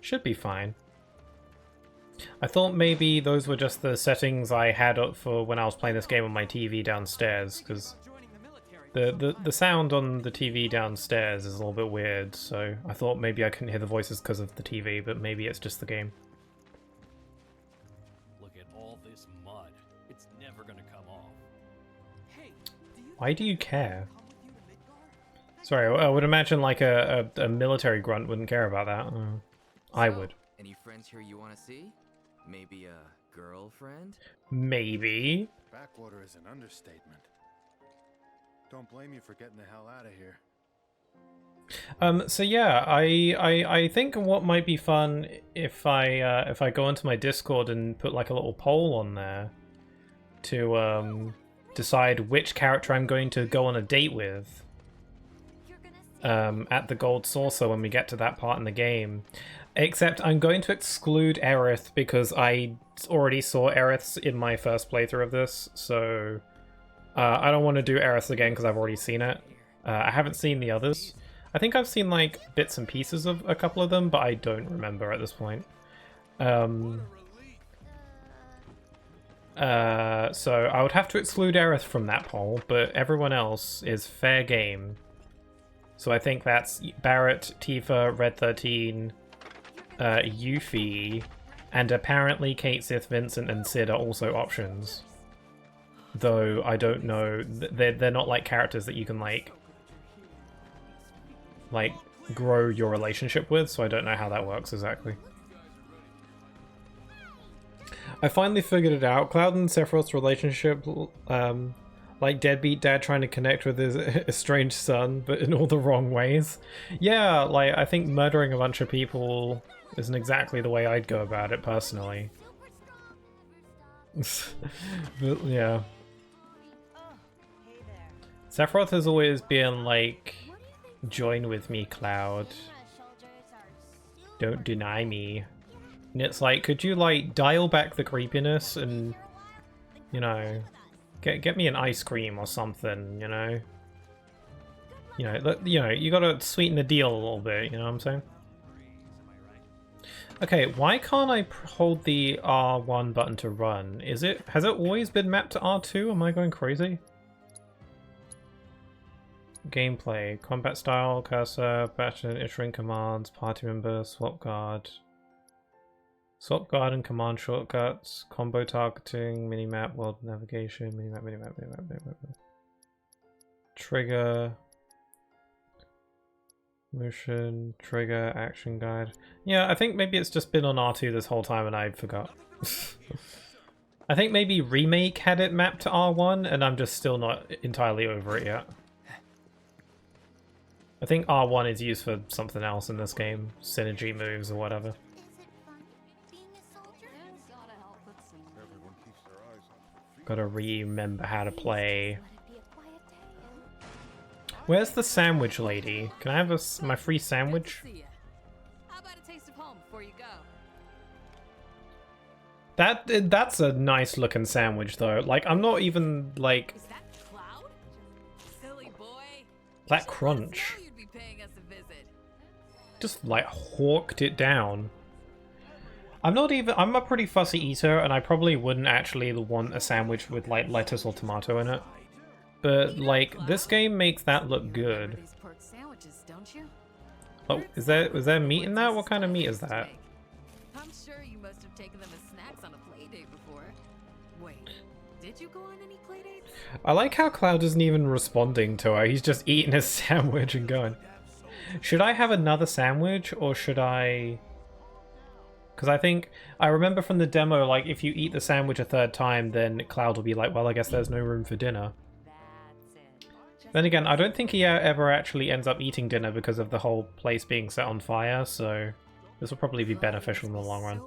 Should be fine. I thought maybe those were just the settings I had up for when I was playing this game on my TV downstairs, because the sound on the TV downstairs is a little bit weird, so I thought maybe I couldn't hear the voices because of the TV, but maybe it's just the game. Look at all this mud. It's never gonna come off. Hey, Why do you care? Sorry, I would imagine like a military grunt wouldn't care about that. I would. Any friends here you want to see? Maybe a girlfriend? Maybe. Backwater is an understatement. Don't blame you for getting the hell out of here. So yeah, I think what might be fun if I go into my Discord and put like a little poll on there to decide which character I'm going to go on a date with at the Gold Saucer when we get to that part in the game. Except I'm going to exclude Aerith because I already saw Aerith's in my first playthrough of this, so I don't want to do Aerith again because I've already seen it. I haven't seen the others. I think I've seen like bits and pieces of a couple of them, but I don't remember at this point. So I would have to exclude Aerith from that poll, but everyone else is fair game. So I think that's Barrett, Tifa, Red 13, Yuffie, and apparently Kate, Sith, Vincent, and Sid are also options. Though I don't know, they're not like characters that you can like grow your relationship with, so I don't know how that works exactly. I finally figured it out. Cloud and Sephiroth's relationship, like deadbeat dad trying to connect with his estranged son, but in all the wrong ways. Yeah, like I think murdering a bunch of people isn't exactly the way I'd go about it personally. But yeah. Sephiroth has always been like, join with me, Cloud. Don't deny me. And it's like, could you like dial back the creepiness and, you know, get me an ice cream or something, you know? You gotta sweeten the deal a little bit, you know what I'm saying? Okay, why can't I hold the R1 button to run? Has it always been mapped to R2? Am I going crazy? Gameplay, combat style, cursor, button, issuing commands, party member, swap guard. Swap guard and command shortcuts, combo targeting, minimap, world navigation, minimap. Trigger. Motion, trigger, action guide. Yeah, I think maybe it's just been on R2 this whole time and I forgot. I think maybe Remake had it mapped to R1 and I'm just still not entirely over it yet. I think R1 is used for something else in this game. Synergy moves or whatever. Gotta remember how to play. Where's the sandwich lady? Can I have my free sandwich? How about a taste of home before you go? That's a nice looking sandwich though. Like I'm not even like Is that Cloud? Silly boy. that crunch. You'd be paying us a visit. Just like hawked it down. I'm a pretty fussy eater and I probably wouldn't actually want a sandwich with like lettuce or tomato in it. But like this game makes that look good. These pork sandwiches, don't you? Oh, is there meat in that? What kind of meat is that? I'm sure you must have taken them as snacks on a play date before. Wait, Did you go on any playdates? I like how Cloud isn't even responding to her. He's just eating his sandwich and going. Should I have another sandwich, or should I... Because I remember from the demo, like, if you eat the sandwich a third time, then Cloud will be like, well, I guess there's no room for dinner. Then again, I don't think he ever actually ends up eating dinner because of the whole place being set on fire, so this will probably be beneficial in the long run.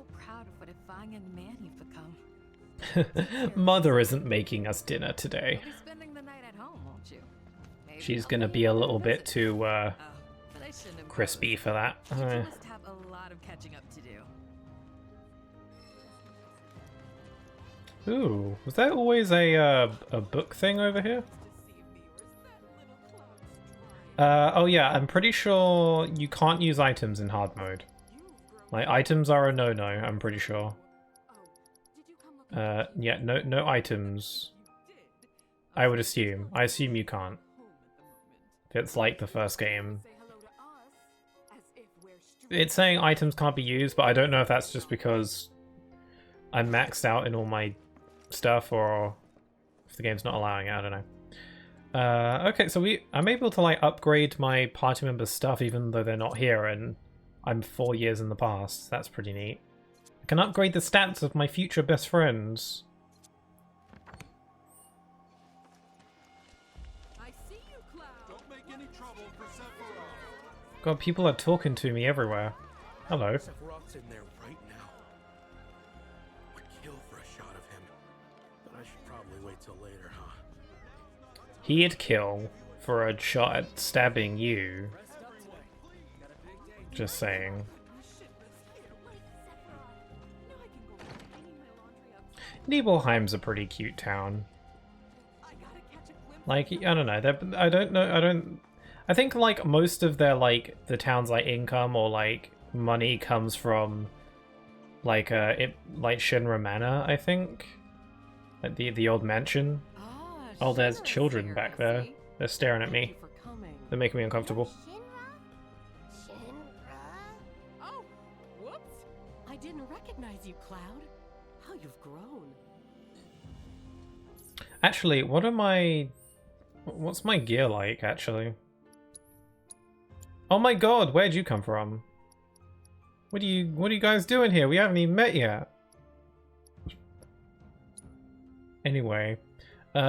Mother isn't making us dinner today. She's gonna be a little bit too crispy for that. Ooh, was there always a book thing over here? Oh yeah, I'm pretty sure you can't use items in hard mode. Like, items are a no-no, I'm pretty sure. Yeah, no items. I would assume. I assume you can't. If it's like the first game. It's saying items can't be used, but I don't know if that's just because I'm maxed out in all my stuff, or if the game's not allowing it, I don't know. Okay, so I'm able to like upgrade my party members' stuff even though they're not here, and I'm 4 years in the past. That's pretty neat. I can upgrade the stats of my future best friends. I see you, Cloud. Don't make any trouble for Sephiroth. God, people are talking to me everywhere. Hello. Sephiroth's in there right now. Would kill for a shot of him, but I should probably wait till later, huh? He'd kill for a shot at stabbing you. Just saying. Nibelheim's a pretty cute town. Like, I don't know. I think like most of their like the town's like income or like money comes from like like Shinra Manor, I think. Like the old mansion. Oh, there's children back there. They're staring at me. They're making me uncomfortable. Oh, whoops! I didn't recognize you, Cloud. How you've grown. Actually, what's my gear like, actually? Oh my god, where'd you come from? What are you guys doing here? We haven't even met yet. Anyway,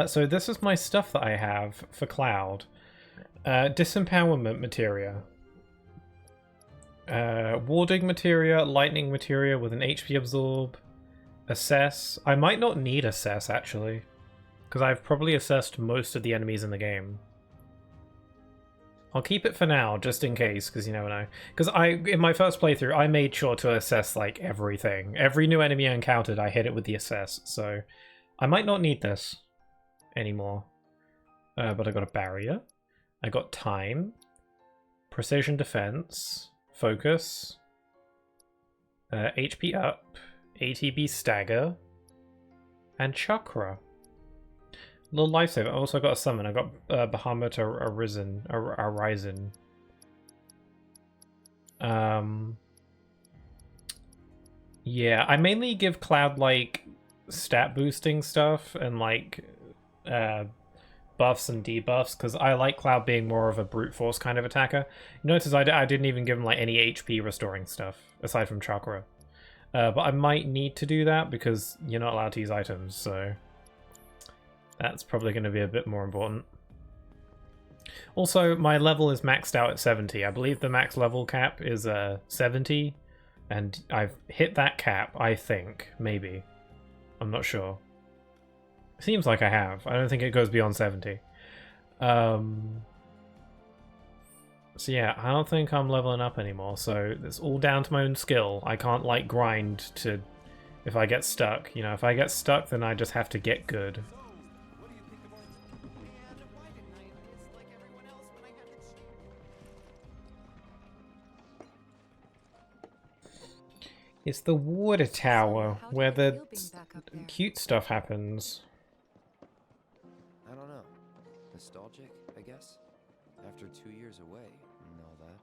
so this is my stuff that I have for Cloud. Disempowerment materia. Warding materia, lightning materia with an HP absorb. Assess. I might not need assess, actually. Because I've probably assessed most of the enemies in the game. I'll keep it for now, just in case, because you never know. Because in my first playthrough, I made sure to assess, like, everything. Every new enemy I encountered, I hit it with the assess, so... I might not need this anymore. But I got a barrier. I got time. Precision defense. Focus. HP up. ATB stagger. And chakra. Little lifesaver. I also got a summon. I got Bahamut Arisen. Yeah, I mainly give Cloud like stat boosting stuff and like buffs and debuffs because I like Cloud being more of a brute force kind of attacker. Notice I didn't even give him like any HP restoring stuff aside from chakra. But I might need to do that because you're not allowed to use items, so that's probably going to be a bit more important. Also, my level is maxed out at 70. I believe the max level cap is 70, and I've hit that cap, I think. Maybe. I'm not sure. Seems like I have. I don't think it goes beyond 70. So yeah, I don't think I'm leveling up anymore, so it's all down to my own skill. I can't, like, grind to... if I get stuck. You know, if I get stuck, then I just have to get good. It's the water tower where the cute stuff happens. I don't know. Nostalgic, I guess? After 2 years away and all that.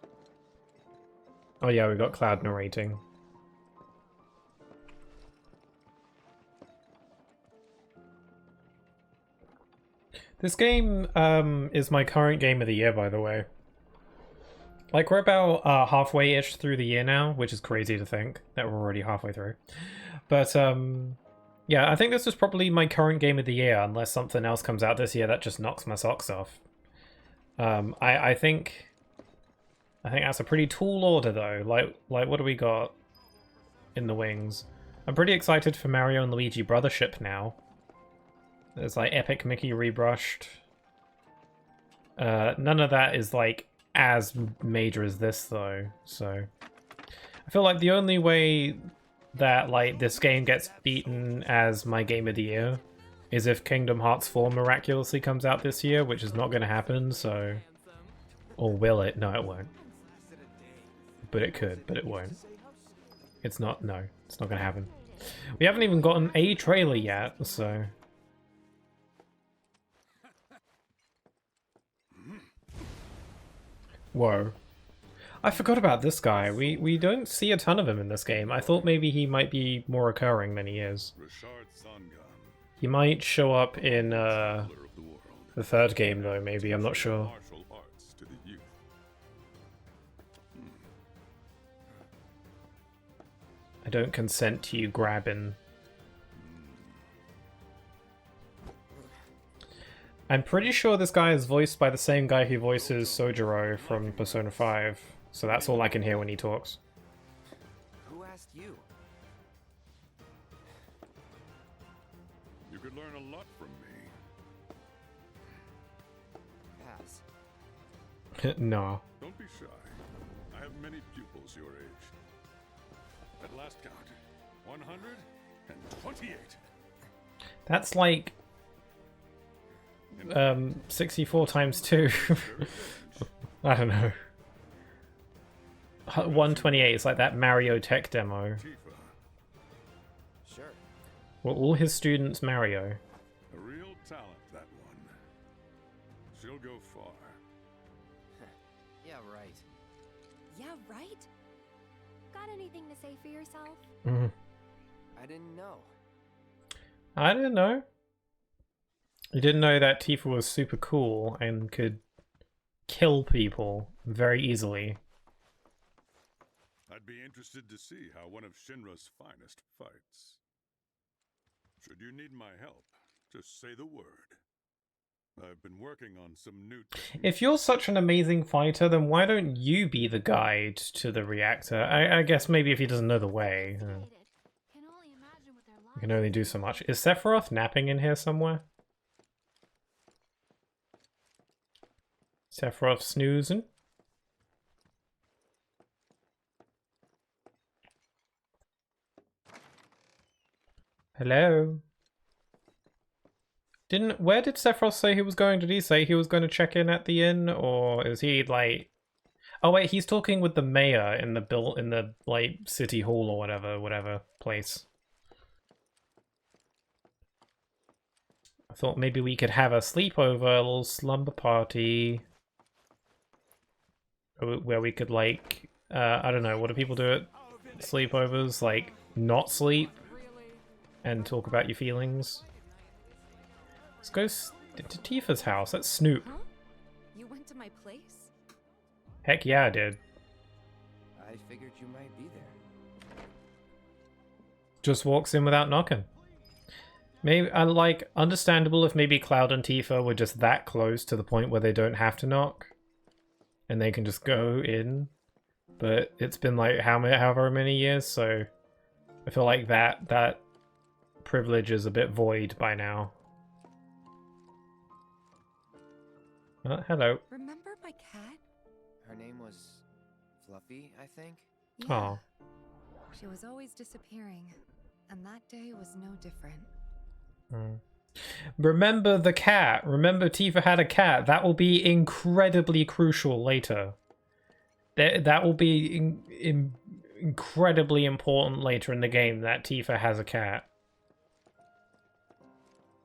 Oh yeah, we got Cloud narrating. This game is my current game of the year, by the way. Like, we're about halfway-ish through the year now, which is crazy to think that we're already halfway through. But, yeah, I think this is probably my current game of the year, unless something else comes out this year that just knocks my socks off. I think that's a pretty tall order, though. Like, what do we got in the wings? I'm pretty excited for Mario and Luigi Brothership now. There's, like, Epic Mickey rebrushed. None of that is, like, as major as this, though, so... I feel like the only way that, like, this game gets beaten as my game of the year is if Kingdom Hearts 4 miraculously comes out this year, which is not going to happen, so... Or will it? No, it won't. But it could, but it won't. It's not, no, it's not going to happen. We haven't even gotten a trailer yet, so... Whoa. I forgot about this guy. We don't see a ton of him in this game. I thought maybe he might be more recurring than he is. He might show up in the third game though, maybe, I'm not sure. I don't consent to you grabbing. I'm pretty sure this guy is voiced by the same guy who voices Sojiro from Persona 5, so that's all I can hear when he talks. Who asked you? You could learn a lot from me. Pass. No. Don't be shy. I have many pupils your age. At last count, 128. That's like 64 times 2. I don't know. 128 is like that Mario Tech demo. Sure. Were all his students Mario? A real talent, that one. She'll go far. Yeah, right. Yeah, right? Got anything to say for yourself? I didn't know. I didn't know. You didn't know that Tifa was super cool and could kill people very easily. I'd be interested to see how one of Shinra's finest fights. Should you need my help, just say the word. I've been working on some new... If you're such an amazing fighter, then why don't you be the guide to the reactor? I guess maybe if he doesn't know the way. You can only do so much. Is Sephiroth napping in here somewhere? Sephiroth snoozing? Hello? Where did Sephiroth say he was going? Did he say he was going to check in at the inn? Or is he like... Oh wait, he's talking with the mayor in the like city hall or whatever place. I thought maybe we could have a sleepover, a little slumber party. Where we could like, I don't know, what do people do at sleepovers? Like, not sleep and talk about your feelings. Let's go to Tifa's house. That's Snoop. Huh? You went to my place? Heck yeah, I did. I figured you might be there. Just walks in without knocking. Maybe, like, understandable if maybe Cloud and Tifa were just that close to the point where they don't have to knock. And they can just go in. But it's been like however many years, so I feel like that privilege is a bit void by now. Hello. Remember my cat? Her name was Fluffy, I think? Yeah. Oh. She was always disappearing, and that day was no different. Remember the cat. Remember Tifa had a cat. That will be incredibly crucial later. That will be incredibly important later in the game that Tifa has a cat.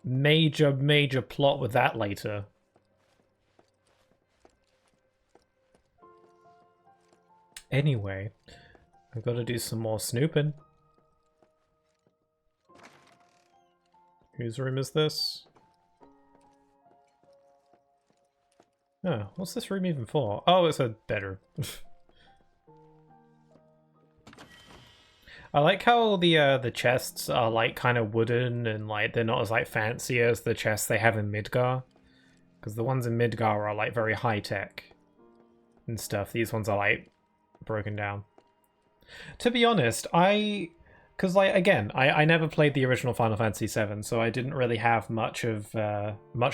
Major plot with that later. Anyway, I've got to do some more snooping. Whose room is this? Oh, what's this room even for? Oh, it's a bedroom. I like how the chests are like kind of wooden and like they're not as like fancy as the chests they have in Midgar, because the ones in Midgar are like very high tech and stuff. These ones are like broken down. To be honest, because like again, I never played the original Final Fantasy VII, so I didn't really have much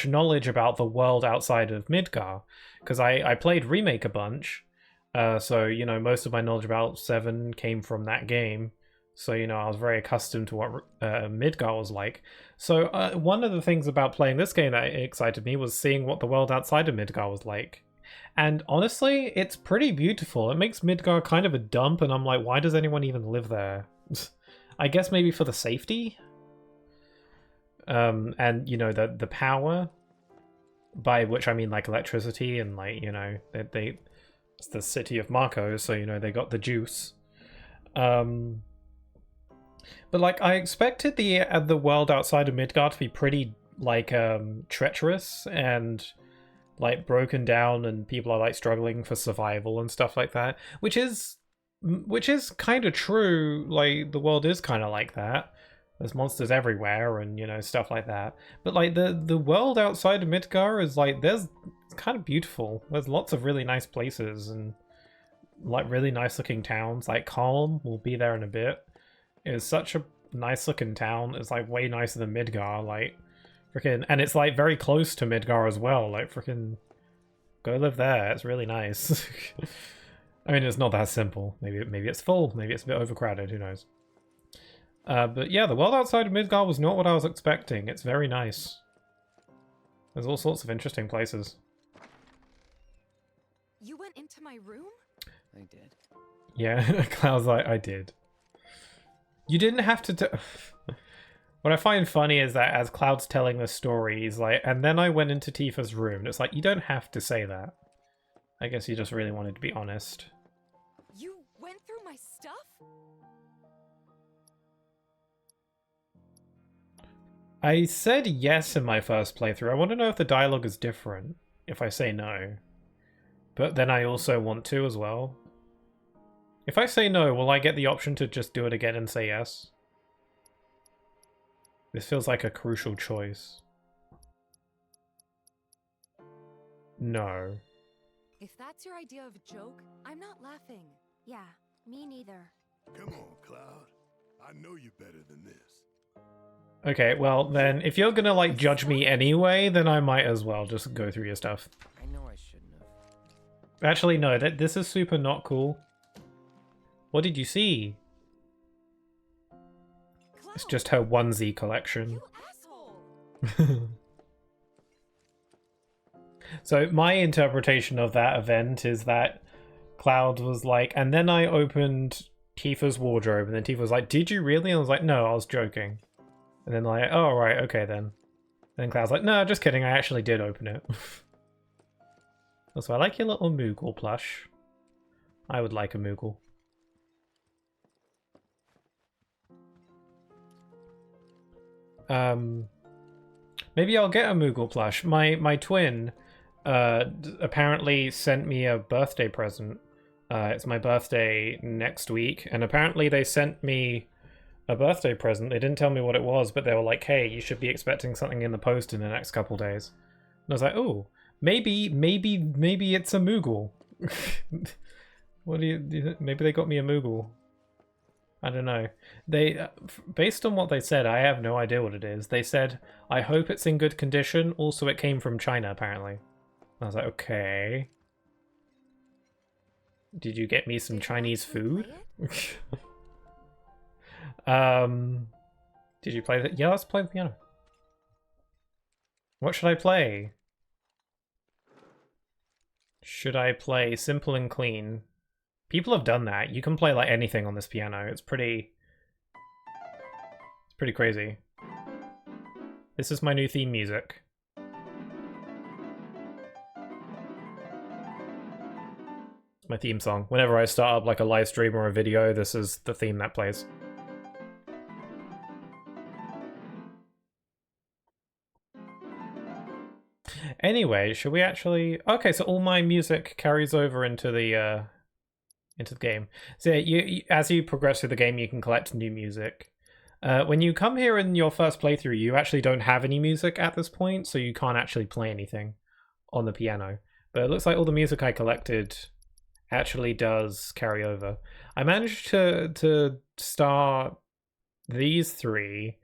knowledge about the world outside of Midgar, because I played Remake a bunch, so you know most of my knowledge about 7 came from that game. So, you know, I was very accustomed to what Midgar was like. So, one of the things about playing this game that excited me was seeing what the world outside of Midgar was like. And honestly, it's pretty beautiful. It makes Midgar kind of a dump, and I'm like, why does anyone even live there? I guess maybe for the safety? And, you know, the power, by which I mean, like, electricity, and, like, you know, it's the city of Marco, so, you know, they got the juice. But like I expected the world outside of Midgard to be pretty like treacherous and like broken down, and people are like struggling for survival and stuff like that, which is kind of true. Like the world is kind of like that. There's monsters everywhere and you know stuff like that. But like the world outside of Midgar is like it's kind of beautiful. There's lots of really nice places and like really nice looking towns. Like Calm will be there in a bit. It's such a nice looking town. It's like way nicer than Midgar. Like freaking, and it's like very close to Midgar as well. Like freaking, go live there. It's really nice. I mean, it's not that simple. Maybe it's full. Maybe it's a bit overcrowded. Who knows? But yeah, the world outside of Midgar was not what I was expecting. It's very nice. There's all sorts of interesting places. You went into my room? I did. Yeah, Cloud's like, I did. You didn't have to. What I find funny is that as Cloud's telling the story, he's like, and then I went into Tifa's room. And it's like, you don't have to say that. I guess you just really wanted to be honest. You went through my stuff? I said yes in my first playthrough. I want to know if the dialogue is different if I say no. But then I also want to as well. If I say no, will I get the option to just do it again and say yes? This feels like a crucial choice. No. If that's your idea of a joke, I'm not laughing. Yeah, me neither. Come on, Cloud. I know you better than this. Okay, well then, if you're gonna like judge me anyway, then I might as well just go through your stuff. I know I shouldn't have. Actually, no, this is super not cool. What did you see? Cloud, It's just her onesie collection. you asshole! So my interpretation of that event is that Cloud was like, and then I opened Tifa's wardrobe, and then Tifa was like, did you really? And I was like, no, I was joking. And then like, oh, right, okay then. And then Cloud's like, no, just kidding, I actually did open it. Also, I like your little Moogle plush. I would like a Moogle. Maybe I'll get a Moogle plush. My twin apparently sent me a birthday present. It's my birthday next week, and apparently they sent me a birthday present. They didn't tell me what it was, but they were like, hey, you should be expecting something in the post in the next couple days. And I was like, oh, maybe it's a Moogle. What do you maybe they got me a Moogle. I don't know. They, based on what they said, I have no idea what it is. They said, I hope it's in good condition. Also, it came from China, apparently. I was like, okay. Did you get me some Chinese food? Did you play that? Yeah, let's play the piano. What should I play? Should I play Simple and Clean? People have done that. You can play like anything on this piano. It's pretty crazy. This is my new theme music. It's my theme song. Whenever I start up like a live stream or a video, this is the theme that plays. Anyway, should we actually... Okay, so all my music carries over into the game. So yeah, as you progress through the game, you can collect new music. When you come here in your first playthrough, you actually don't have any music at this point, so you can't actually play anything on the piano. But it looks like all the music I collected actually does carry over. I managed to start these three,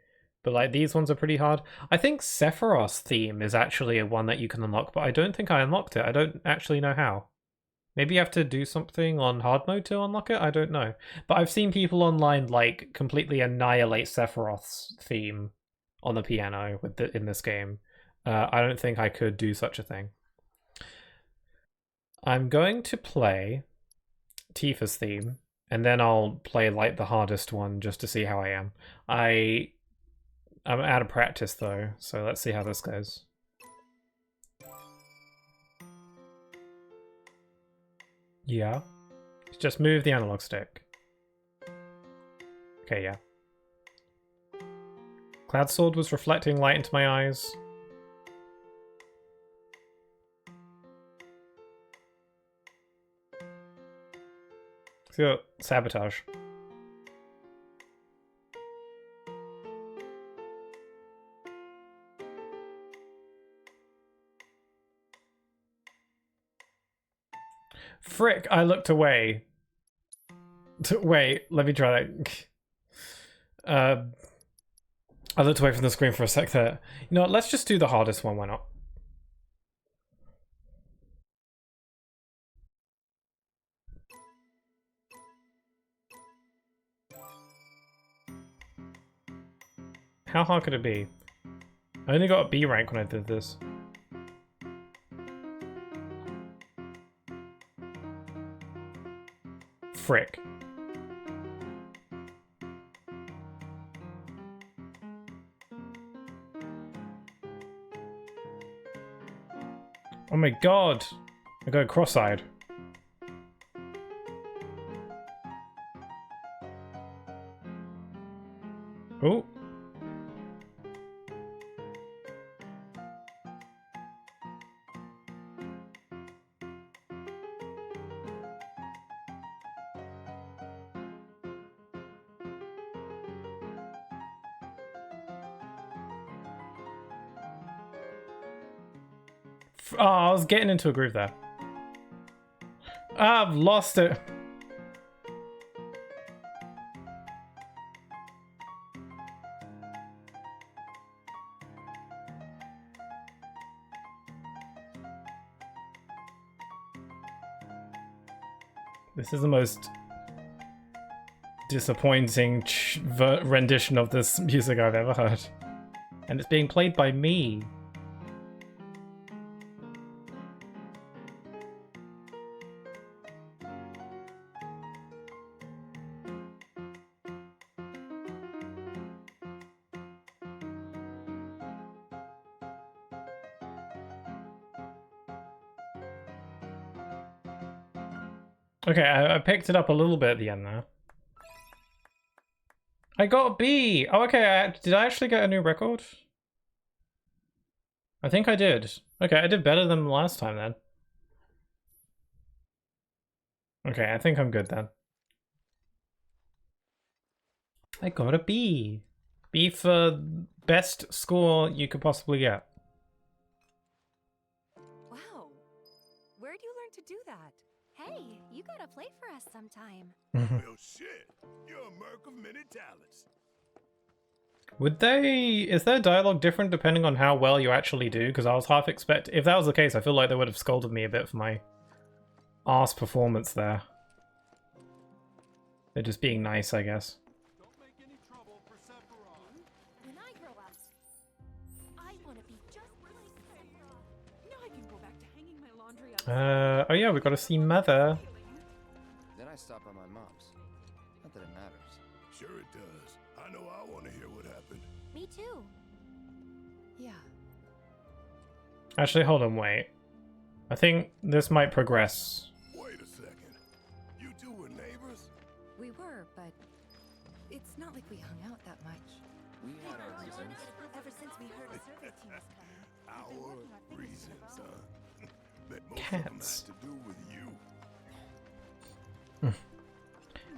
but like these ones are pretty hard. I think Sephiroth's theme is actually a one that you can unlock, but I don't think I unlocked it. I don't actually know how. Maybe you have to do something on hard mode to unlock it? I don't know. But I've seen people online like completely annihilate Sephiroth's theme on the piano in this game. I don't think I could do such a thing. I'm going to play Tifa's theme, and then I'll play like the hardest one just to see how I am. I'm out of practice though, so let's see how this goes. Yeah. Just move the analog stick. Okay, yeah. Cloud Sword was reflecting light into my eyes. So, sabotage. Frick, I looked away. Wait, let me try that. I looked away from the screen for a sec there. You know what, let's just do the hardest one, why not? How hard could it be? I only got a B rank when I did this. Frick. Oh my god! I got cross-eyed. Oh. Oh, I was getting into a groove there. I've lost it. This is the most disappointing rendition of this music I've ever heard. And it's being played by me. Okay, I picked it up a little bit at the end there. I got a B! Oh, okay, did I actually get a new record? I think I did. Okay, I did better than last time then. Okay, I think I'm good then. I got a B! B for best score you could possibly get. Wow. Where'd you learn to do that? Hey, you gotta play for us sometime. Well, shit. You're a merc of many talents. Would they... Is their dialogue different depending on how well you actually do? Because I was half expecting... If that was the case, I feel like they would have scolded me a bit for my arse performance there. They're just being nice, I guess. Don't make any trouble for Sephiroth. When I grow up, I want to be just like Sephiroth. Now I can go back to hanging my laundry up. Oh yeah, we got to see Mother. Then I stop by my mom's. Not that it matters. Sure it does. I know I want to hear what happened. Me too. Yeah. Actually, hold on, wait. I think this might progress. Wait a second. You two were neighbors? We were, but it's not like we hung out that much. We had our reasons. Ever since we heard a survey team was coming. Our reasons, huh? That most Cats. of them had to do with you.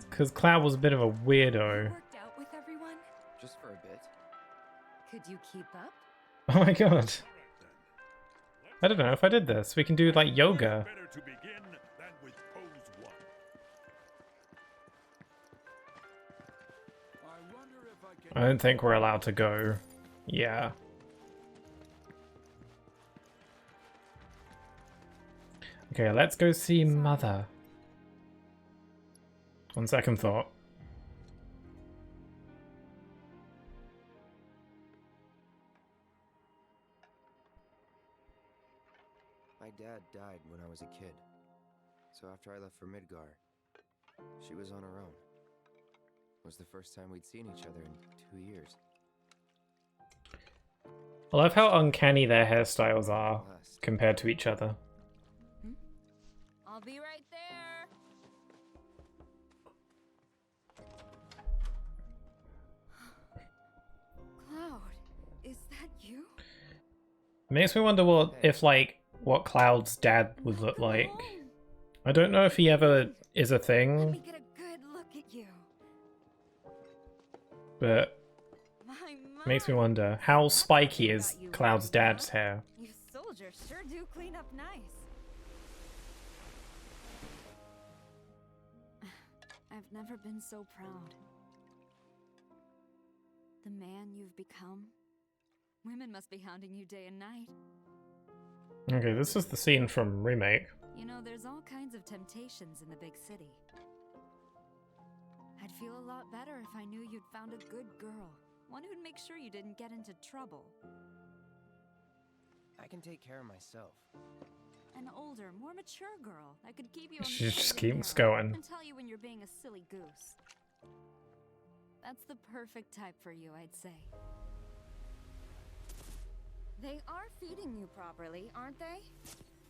Because Cloud was a bit of a weirdo. Worked out with everyone? Just for a bit. Could you keep up? Oh my god. I don't know if I did this. We can do like yoga. Better to begin than with pose one. I wonder if I can... I don't think we're allowed to go. Yeah. Okay, let's go see Mother. On second thought. My dad died when I was a kid. So after I left for Midgar, she was on her own. It was the first time we'd seen each other in 2 years. I love how uncanny their hairstyles are compared to each other. I'll be right there. Cloud, is that you? It makes me wonder what Cloud's dad would look like. I don't know if he ever is a Let thing, me get a good look at you. but My makes me wonder how spiky is Cloud's dad's hair. You soldiers sure do clean up nice. I've never been so proud. The man you've become. Women must be hounding you day and night. Okay, this is the scene from Remake. You know, there's all kinds of temptations in the big city. I'd feel a lot better if I knew you'd found a good girl. One who'd make sure you didn't get into trouble. I can take care of myself. An older, more mature girl that could keep you on She the just straight and keeps narrow going. and tell you when you're being a silly goose. That's the perfect type for you, I'd say. They are feeding you properly, aren't they?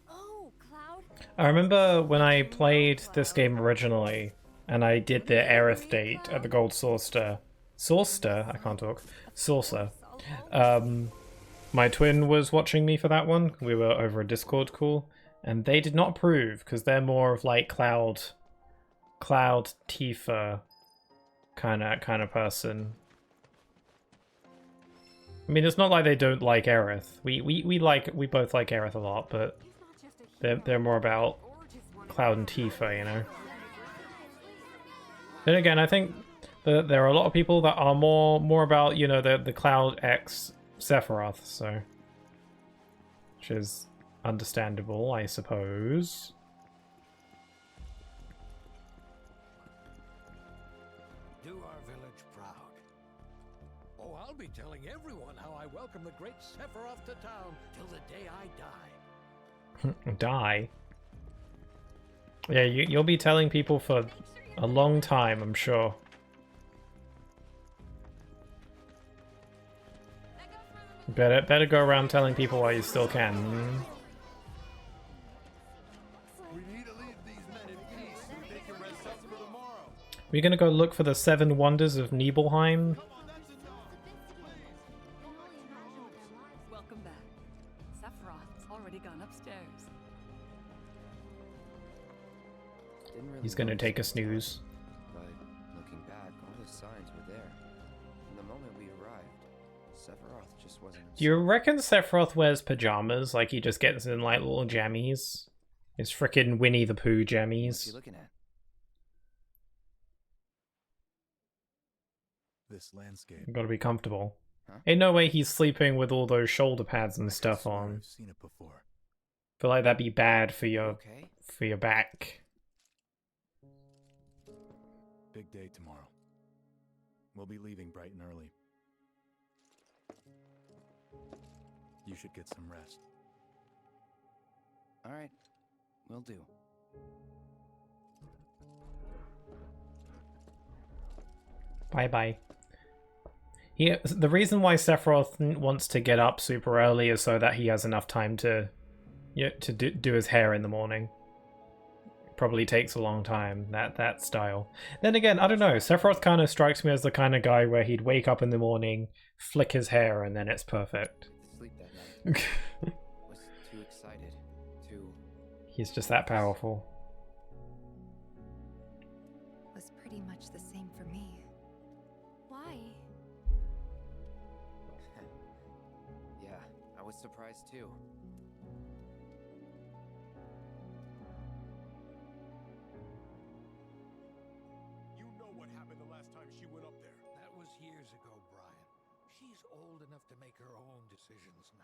Oh, Cloud. I remember when I played this game originally, and I did the Aerith date at the Gold Saucer. Saucer? I can't talk. Saucer. My twin was watching me for that one. We were over a Discord call, and they did not approve because they're more of like Cloud Tifa kind of person. I mean, it's not like they don't like Aerith. We both like Aerith a lot, but they're more about Cloud and Tifa, you know. Then again, I think that there are a lot of people that are more about, you know, the Cloud X Sephiroth, so which is understandable, I suppose. Do our village proud. Oh, I'll be telling everyone how I welcome the great Sephiroth to town till the day I die. Die? Yeah, you'll be telling people for a long time, I'm sure. Better go around telling people while you still can. We're gonna go look for the 7 wonders of Nibelheim. Welcome back. Sephiroth's already gone upstairs. Didn't really He's gonna notice take a it at the time, snooze. But looking back, all the signs were there. From the moment we arrived, Sephiroth just wasn't himself. Do you reckon Sephiroth wears pajamas? Like he just gets in like little jammies? His frickin' Winnie the Pooh What you jammies. looking at? This landscape. Gotta be comfortable. Huh? Ain't no way he's sleeping with all those shoulder pads and stuff on. I've seen it before. Feel like that'd be bad for Okay. your back. Big day tomorrow. We'll be leaving bright and early. You should get some rest. All right. Will do. Bye bye. The reason why Sephiroth wants to get up super early is so that he has enough time to do his hair in the morning. Probably takes a long time, that style. Then again, I don't know, Sephiroth kind of strikes me as the kind of guy where he'd wake up in the morning, flick his hair, and then it's perfect. Sleep that night. Was too excited. Too... He's just that powerful. Was pretty much the same for me. Why? Yeah, I was surprised too. You know what happened the last time she went up there. That was years ago, Brian. She's old enough to make her own decisions now.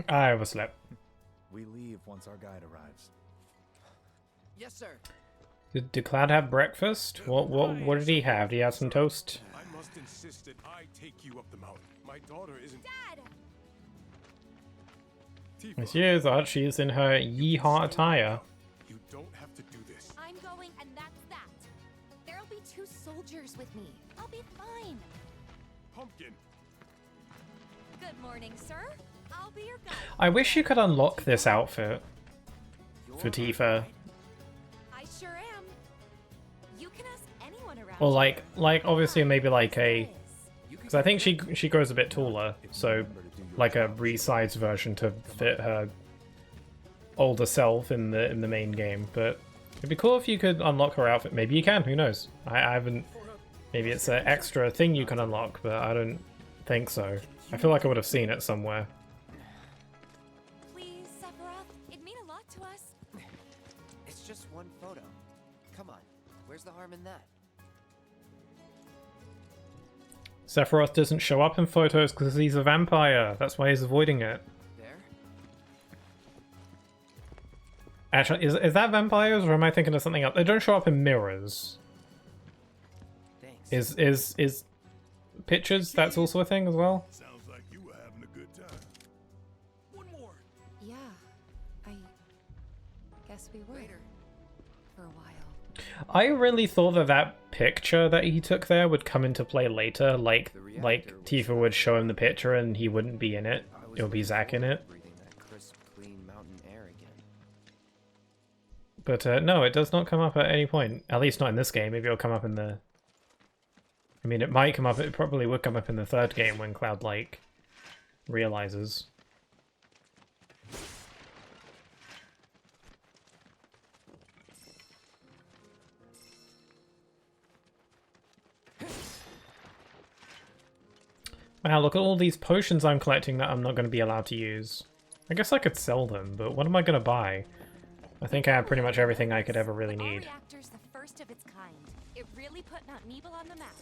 I overslept. We leave once our guide arrives. Yes, sir. Did Cloud have breakfast? What did he have? Did he have some toast? I must insist that I take you up the mountain. My daughter isn't... Dad! Tifa, She is, Archie's in her yeehaw attire. you don't have to do this. I'm going, and that's that. There'll be 2 soldiers with me. I'll be fine. Pumpkin, Good morning, sir. I'll be your guide. I wish you could unlock this outfit for Tifa. I sure am. You can ask anyone around. Or here. like obviously maybe like a... Because I think she grows a bit taller, so like a resized version to fit her older self in the main game. But it'd be cool if you could unlock her outfit. Maybe you can, who knows? I haven't... Maybe it's an extra thing you can unlock, but I don't think so. I feel like I would have seen it somewhere. Please, Sephiroth. It'd mean a lot to us. It's just one photo. Come on, where's the harm in that? Sephiroth doesn't show up in photos because he's a vampire. That's why he's avoiding it. There? Actually, is that vampires or am I thinking of something else? They don't show up in mirrors. Thanks. Is pictures? That's also a thing as well. sounds like you were having a good time. One more. Yeah, I guess we were. Later. For a while. I really thought that picture that he took there would come into play later. Like Tifa would show him the picture and he wouldn't be in it. It would be Zack in it. Breathing that crisp, clean mountain air again. But no, it does not come up at any point. At least not in this game. Maybe it'll come up in the... I mean, it might come up, it probably would come up in the 3rd game when Cloud, like, realizes. Wow, look at all these potions I'm collecting that I'm not going to be allowed to use. I guess I could sell them, but what am I going to buy? I think I have pretty much everything I could ever really Our need. reactor's the first of its kind. It really put Mount Nebel on the map.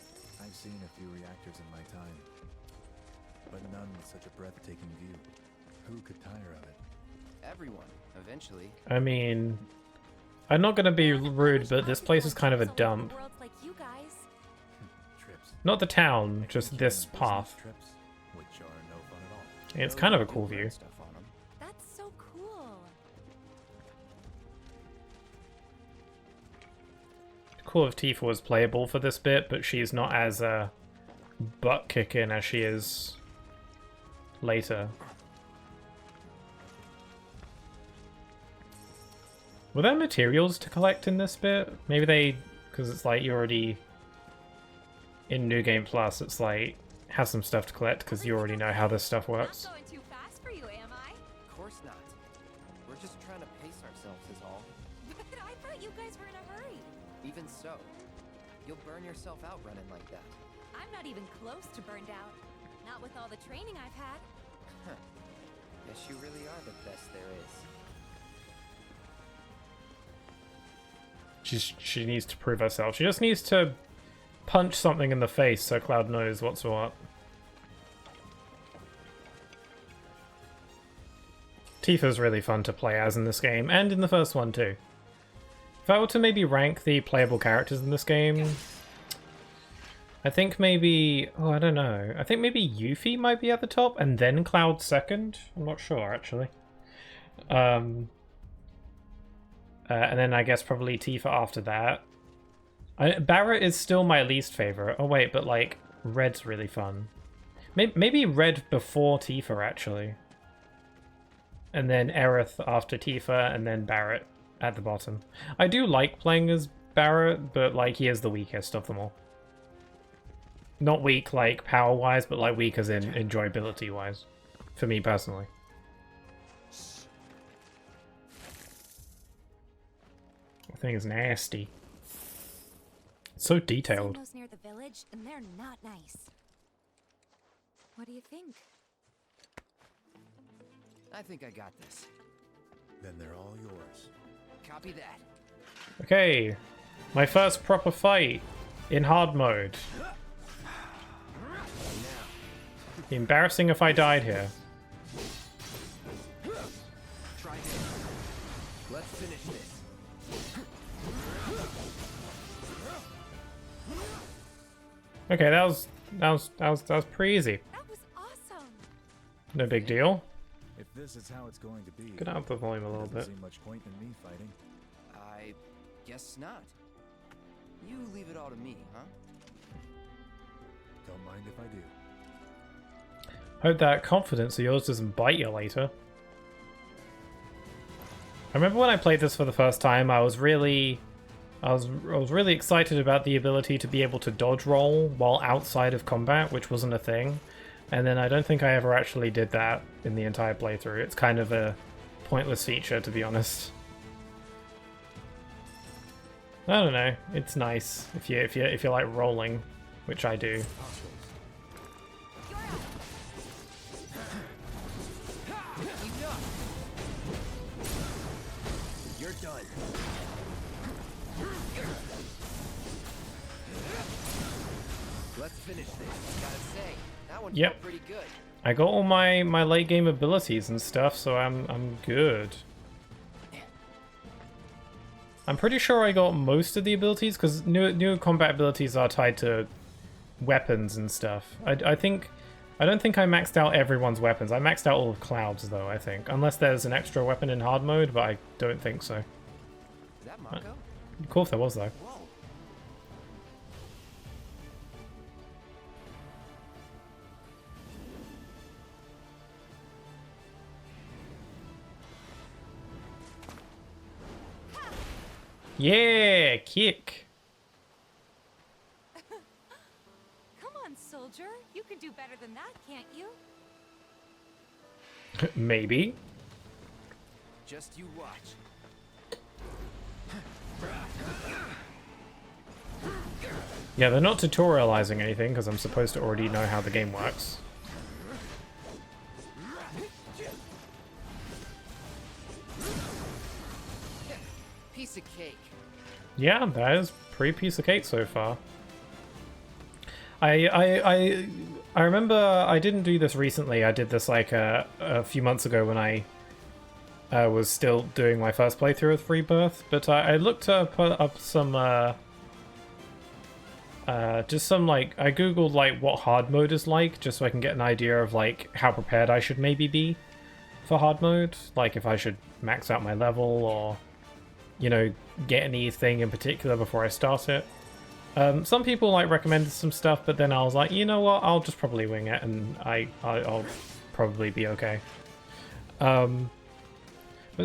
I've seen a few reactors in my time, but none with such a breathtaking view. Who could tire of it? Everyone, eventually. I mean, I'm not going to be rude, but this place is kind of a dump. Worlds like you guys. Trips. Not the town, just this path. Trips, which are no fun at all. It's kind of a cool view. Stuff on 'em. That's so cool. Cool if Tifa was playable for this bit, but she's not as butt-kicking as she is later. Were there materials to collect in this bit? Maybe they... Because it's like you're already... In New Game Plus, it's like... Have some stuff to collect because you already know how this stuff works. Not going too fast for you, am I? Of course not. We're just trying to pace ourselves is all. But I thought you guys were in a hurry. Even so, you'll burn yourself out running like that. I'm not even close to burned out. Not with all the training I've had. Huh. Guess you really are the best there is. She needs to prove herself. She just needs to punch something in the face so Cloud knows what's what. Tifa's really fun to play as in this game, and in the first one too. If I were to maybe rank the playable characters in this game, I think maybe... Oh, I don't know. I think maybe Yuffie might be at the top, and then Cloud second. I'm not sure, actually. And then I guess probably Tifa after that. Barrett is still my least favorite. Oh wait, but like Red's really fun. Maybe Red before Tifa actually. And then Aerith after Tifa, and then Barrett at the bottom. I do like playing as Barrett, but like he is the weakest of them all. Not weak like power-wise, but like weak as in enjoyability-wise. For me personally. The thing is nasty. It's so detailed. Those near the village, and they're not nice. What do you think? I think I got this. Then they're all yours. Copy that. Okay, my first proper fight in hard mode. Be embarrassing if I died here. Try this. Let's finish this. Okay, that was pretty easy. That was awesome. No big deal. If this is how it's going to be, Get up the volume a little bit. doesn't seem much point in me fighting. I guess not. You leave it all to me, huh? Don't mind if I do. Hope that confidence of yours doesn't bite you later. I remember when I played this for the first time, I was really excited about the ability to be able to dodge roll while outside of combat, which wasn't a thing. And then I don't think I ever actually did that in the entire playthrough. It's kind of a pointless feature, to be honest. I don't know. It's nice if you like rolling, which I do. You're done. Let's finish this. Gotta say, that one felt pretty good. I got all my late game abilities and stuff, so I'm good. I'm pretty sure I got most of the abilities because new combat abilities are tied to weapons and stuff. I don't think I maxed out everyone's weapons. I maxed out all of Cloud's though, I think. Unless there's an extra weapon in hard mode, but I don't think so. Is that Mako? Cool if there was though. Whoa. Yeah, kick. Come on, soldier. You can do better than that, can't you? Maybe. Just you watch. Yeah, they're not tutorializing anything because I'm supposed to already know how the game works. Piece of cake. Yeah, that is pretty piece of cake so far. I remember I didn't do this recently. I did this like a few months ago when I was still doing my first playthrough of Rebirth. But I looked up some just some like I googled like what hard mode is like, just so I can get an idea of like how prepared I should maybe be for hard mode. Like if I should max out my level or, you know, get anything in particular before I start it. Some people like recommended some stuff, but then I was like, you know what, I'll just probably wing it and I'll probably be okay. But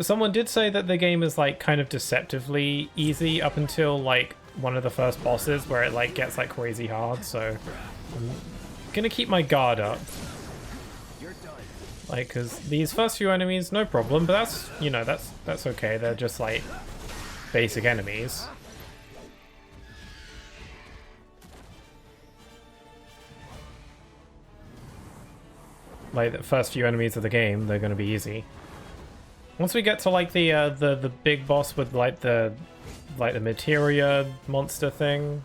someone did say that the game is like kind of deceptively easy up until like one of the first bosses where it like gets like crazy hard, so I'm gonna keep my guard up. Like, cause these first few enemies, no problem, but that's, you know, that's okay, they're just like basic enemies. Like the first few enemies of the game, they're gonna be easy. Once we get to like the big boss with like the materia monster thing,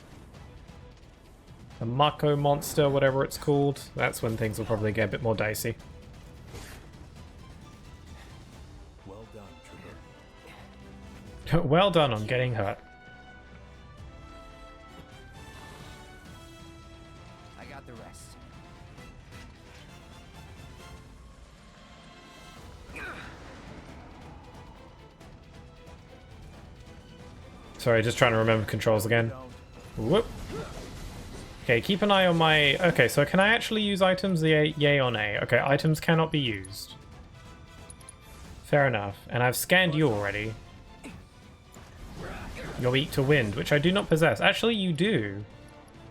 the Mako monster, whatever it's called, that's when things will probably get a bit more dicey. Well done, Trooper. Well done on getting hurt. I got the rest. Sorry, just trying to remember controls again. Whoop. Okay, keep an eye on my... Okay, so can I actually use items? Yay or nay? Okay, items cannot be used. Fair enough. And I've scanned you already. You're weak to wind, which I do not possess. Actually, you do.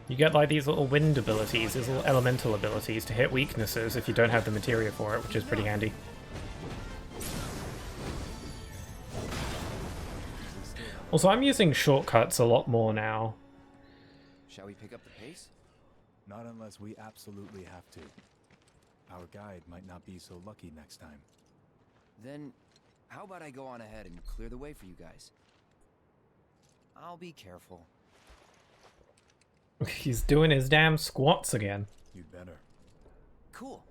You get like these little wind abilities, these little elemental abilities to hit weaknesses if you don't have the materia for it, which is pretty handy. Also, I'm using shortcuts a lot more now. Shall we pick up the pace? Not unless we absolutely have to. Our guide might not be so lucky next time. Then, how about I go on ahead and clear the way for you guys? I'll be careful. He's doing his damn squats again. You'd better. Cool.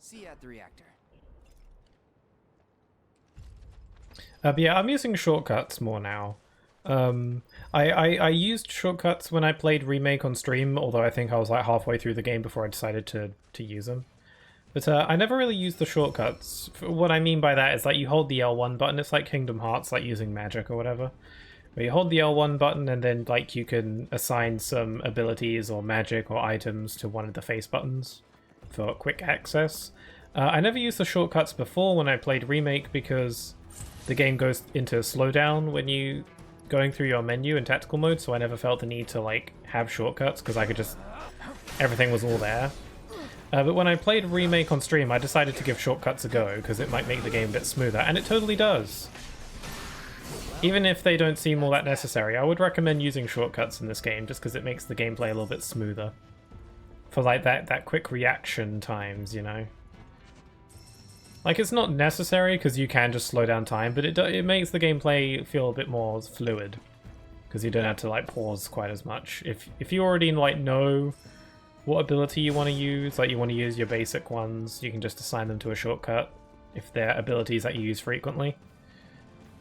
See you at the reactor. But yeah, I'm using shortcuts more now. I used shortcuts when I played Remake on stream, although I think I was like halfway through the game before I decided to use them. But I never really used the shortcuts. What I mean by that is like you hold the L1 button, it's like Kingdom Hearts, like using magic or whatever. Where you hold the L1 button and then like you can assign some abilities or magic or items to one of the face buttons for quick access. I never used the shortcuts before when I played Remake because the game goes into slowdown when you going through your menu in tactical mode, so I never felt the need to like have shortcuts because I could just... everything was all there. But when I played Remake on stream, I decided to give shortcuts a go because it might make the game a bit smoother, and it totally does. Even if they don't seem all that necessary, I would recommend using shortcuts in this game just because it makes the gameplay a little bit smoother. For like that quick reaction times, you know? Like, it's not necessary because you can just slow down time, but it makes the gameplay feel a bit more fluid because you don't have to like pause quite as much. If you already like know what ability you want to use, like you want to use your basic ones, you can just assign them to a shortcut if they're abilities that you use frequently.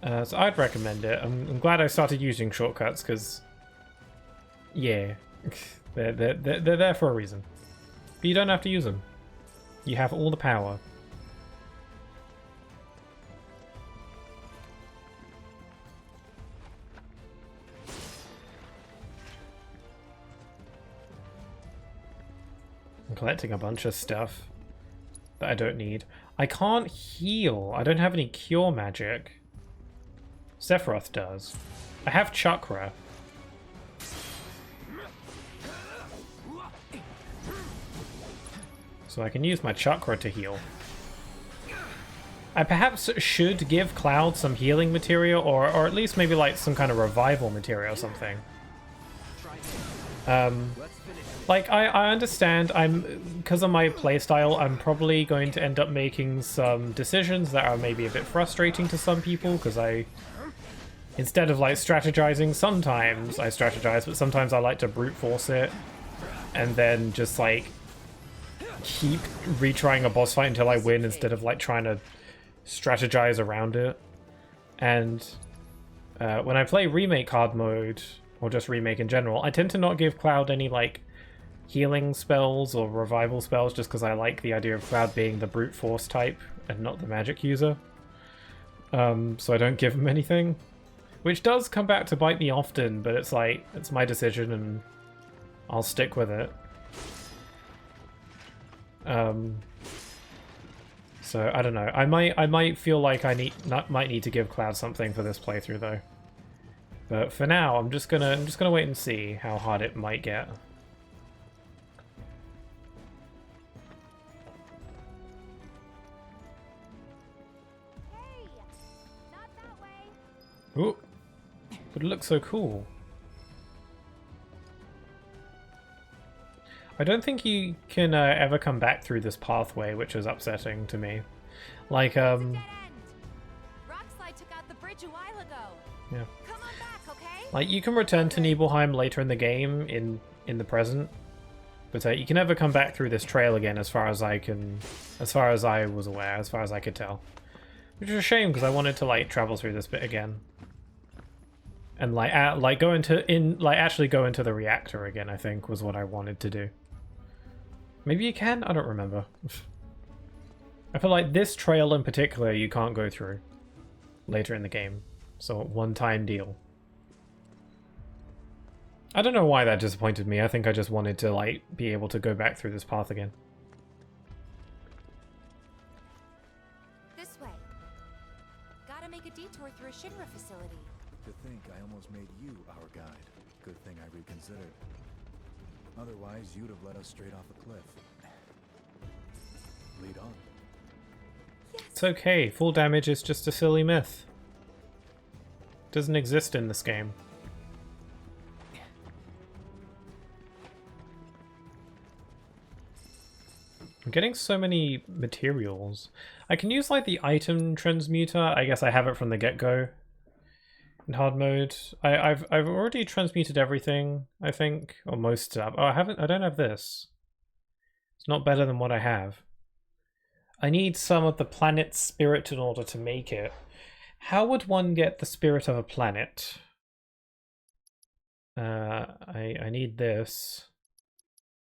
So I'd recommend it. I'm glad I started using shortcuts because, yeah, they're there for a reason. But you don't have to use them. You have all the power. I'm collecting a bunch of stuff that I don't need. I can't heal. I don't have any cure magic. Sephiroth does. I have chakra. So I can use my chakra to heal. I perhaps should give Cloud some healing material, or at least maybe like some kind of revival material or something. Like, I understand, because of my playstyle, I'm probably going to end up making some decisions that are maybe a bit frustrating to some people, because instead of like strategizing, sometimes I strategize, but sometimes I like to brute force it, and then just like keep retrying a boss fight until I win instead of like trying to strategize around it. And when I play Remake hard mode, or just Remake in general, I tend to not give Cloud any like healing spells or revival spells just because I like the idea of Cloud being the brute force type and not the magic user. So I don't give him anything. Which does come back to bite me often, but it's like, it's my decision and I'll stick with it. So I don't know. I might feel like I might need to give Cloud something for this playthrough though. But for now, I'm just gonna wait and see how hard it might get. Hey, not that way. Ooh, but it looks so cool. I don't think you can ever come back through this pathway, which is upsetting to me. Like, Rockslide took out the bridge a while ago. Yeah. Come on back, okay? Like, you can return to Nibelheim later in the game, in the present, but you can never come back through this trail again, as far as I was aware, as far as I could tell. Which is a shame, because I wanted to like travel through this bit again, and like actually go into the reactor again. I think was what I wanted to do. Maybe you can? I don't remember. I feel like this trail in particular you can't go through later in the game. So one-time deal. I don't know why that disappointed me. I think I just wanted to like be able to go back through this path again. This way. Gotta make a detour through a Shinra facility. To think I almost made you our guide. Good thing I reconsidered. Otherwise, you'd have led us straight off a cliff. Lead on. It's okay, full damage is just a silly myth. Doesn't exist in this game. I'm getting so many materials. I can use like the item transmuter. I guess I have it from the get-go in hard mode. I've already transmuted everything, I think, or most stuff. Oh, I don't have this. It's not better than what I have. I need some of the planet's spirit in order to make it. How would one get the spirit of a planet? I need this.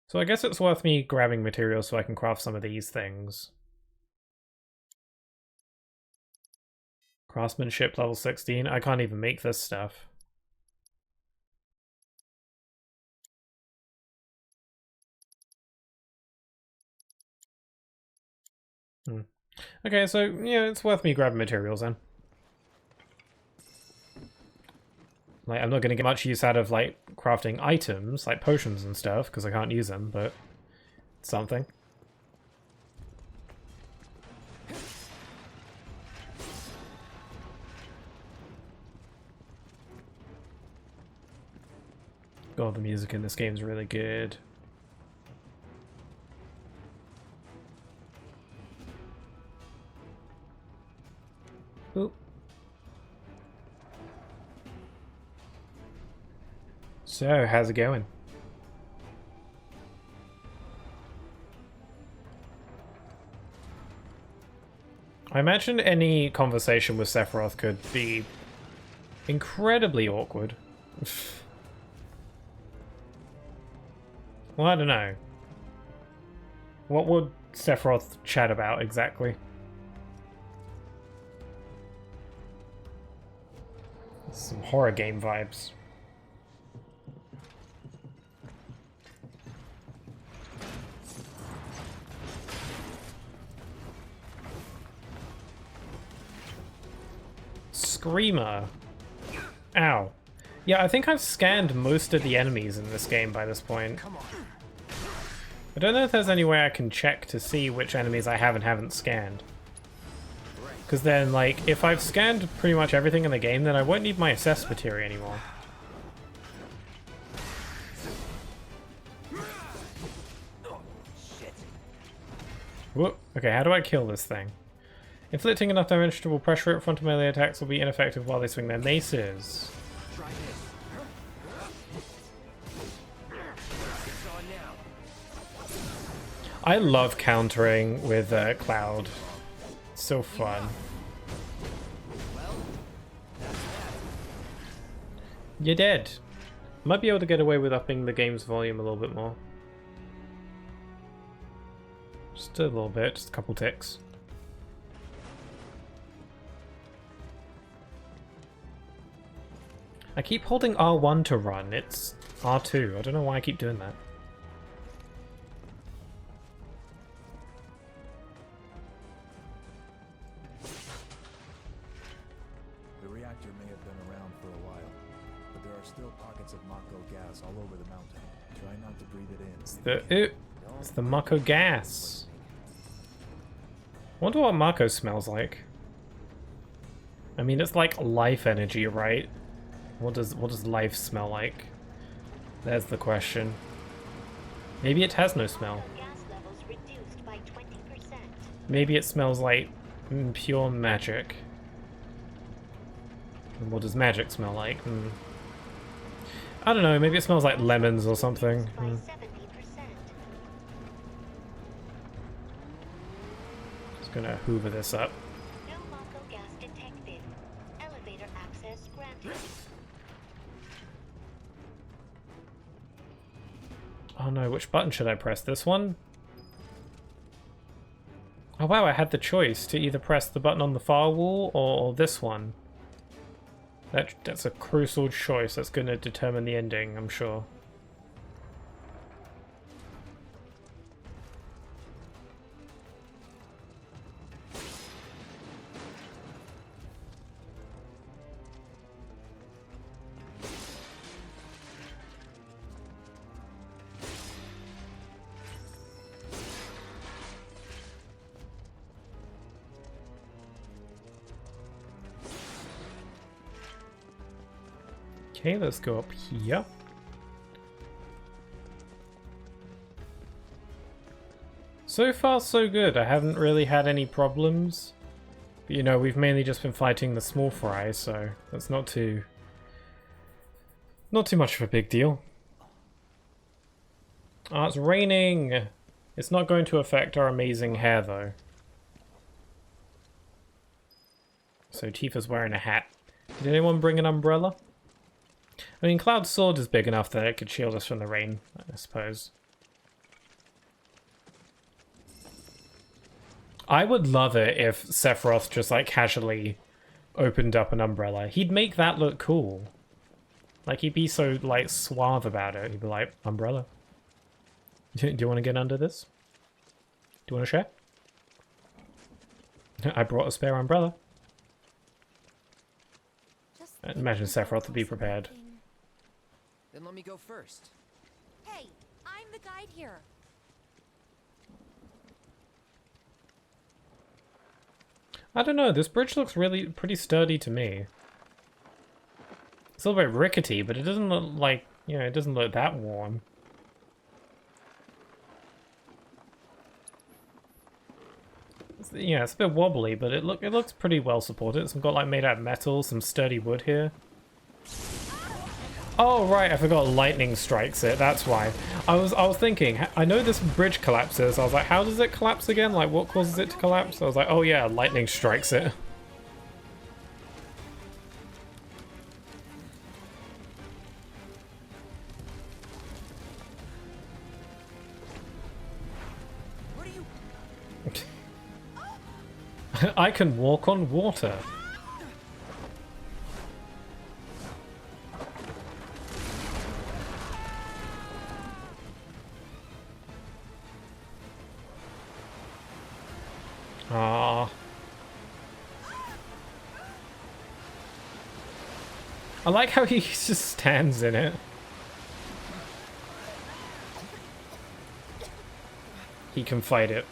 So I guess it's worth me grabbing materials so I can craft some of these things. Craftsmanship level 16. I can't even make this stuff. Okay, so yeah, it's worth me grabbing materials then. Like, I'm not going to get much use out of, like, crafting items, like potions and stuff, because I can't use them, but it's something. God, the music in this game is really good. Oop. So, how's it going? I imagine any conversation with Sephiroth could be incredibly awkward. Well, I don't know. What would Sephiroth chat about exactly? Some horror game vibes. Screamer. Ow. Yeah, I think I've scanned most of the enemies in this game by this point. I don't know if there's any way I can check to see which enemies I have and haven't scanned. Because then, like, if I've scanned pretty much everything in the game, then I won't need my assess materia anymore. Whoop. Okay, how do I kill this thing? Inflicting enough damage to pressure it, frontal melee attacks will be ineffective while they swing their maces. I love countering with Cloud. It's so fun. You're dead. Might be able to get away with upping the game's volume a little bit more. Just a little bit, just a couple ticks. I keep holding R1 to run, it's R2. I don't know why I keep doing that. The reactor may have been around for a while, but there are still pockets of Mako gas all over the mountain. Try not to breathe it in. It's the Mako gas. Wonder what Mako smells like. I mean, it's like life energy, right? What does life smell like? There's the question. Maybe it has no smell. Maybe it smells like pure magic. And what does magic smell like? I don't know, maybe it smells like lemons or something. Just gonna hoover this up. No Mako gas detected. Elevator access granted. Oh no, which button should I press? This one? Oh wow, I had the choice to either press the button on the far wall or this one. That's a crucial choice that's going to determine the ending, I'm sure. Okay, let's go up here. So far, so good. I haven't really had any problems. But, you know, we've mainly just been fighting the small fry, so that's not too much of a big deal. Ah, it's raining! It's not going to affect our amazing hair, though. So Tifa's wearing a hat. Did anyone bring an umbrella? I mean, Cloud's sword is big enough that it could shield us from the rain, I suppose. I would love it if Sephiroth just, like, casually opened up an umbrella. He'd make that look cool. Like, he'd be so, like, suave about it. He'd be like, umbrella. Do you want to get under this? Do you want to share? I brought a spare umbrella. Imagine Sephiroth would be prepared. Then let me go first. Hey, I'm the guide here. I don't know, this bridge looks really pretty sturdy to me. It's a little bit rickety, but it doesn't look like, you know, it doesn't look that worn. Yeah, it's a bit wobbly, but it looks pretty well supported. It's got like made out of metal, some sturdy wood here. Oh right, I forgot lightning strikes it. That's why. I was thinking. I know this bridge collapses. I was like, how does it collapse again? Like, what causes it to collapse? I was like, oh yeah, lightning strikes it. I can walk on water. Ah. I like how he just stands in it. He can fight it.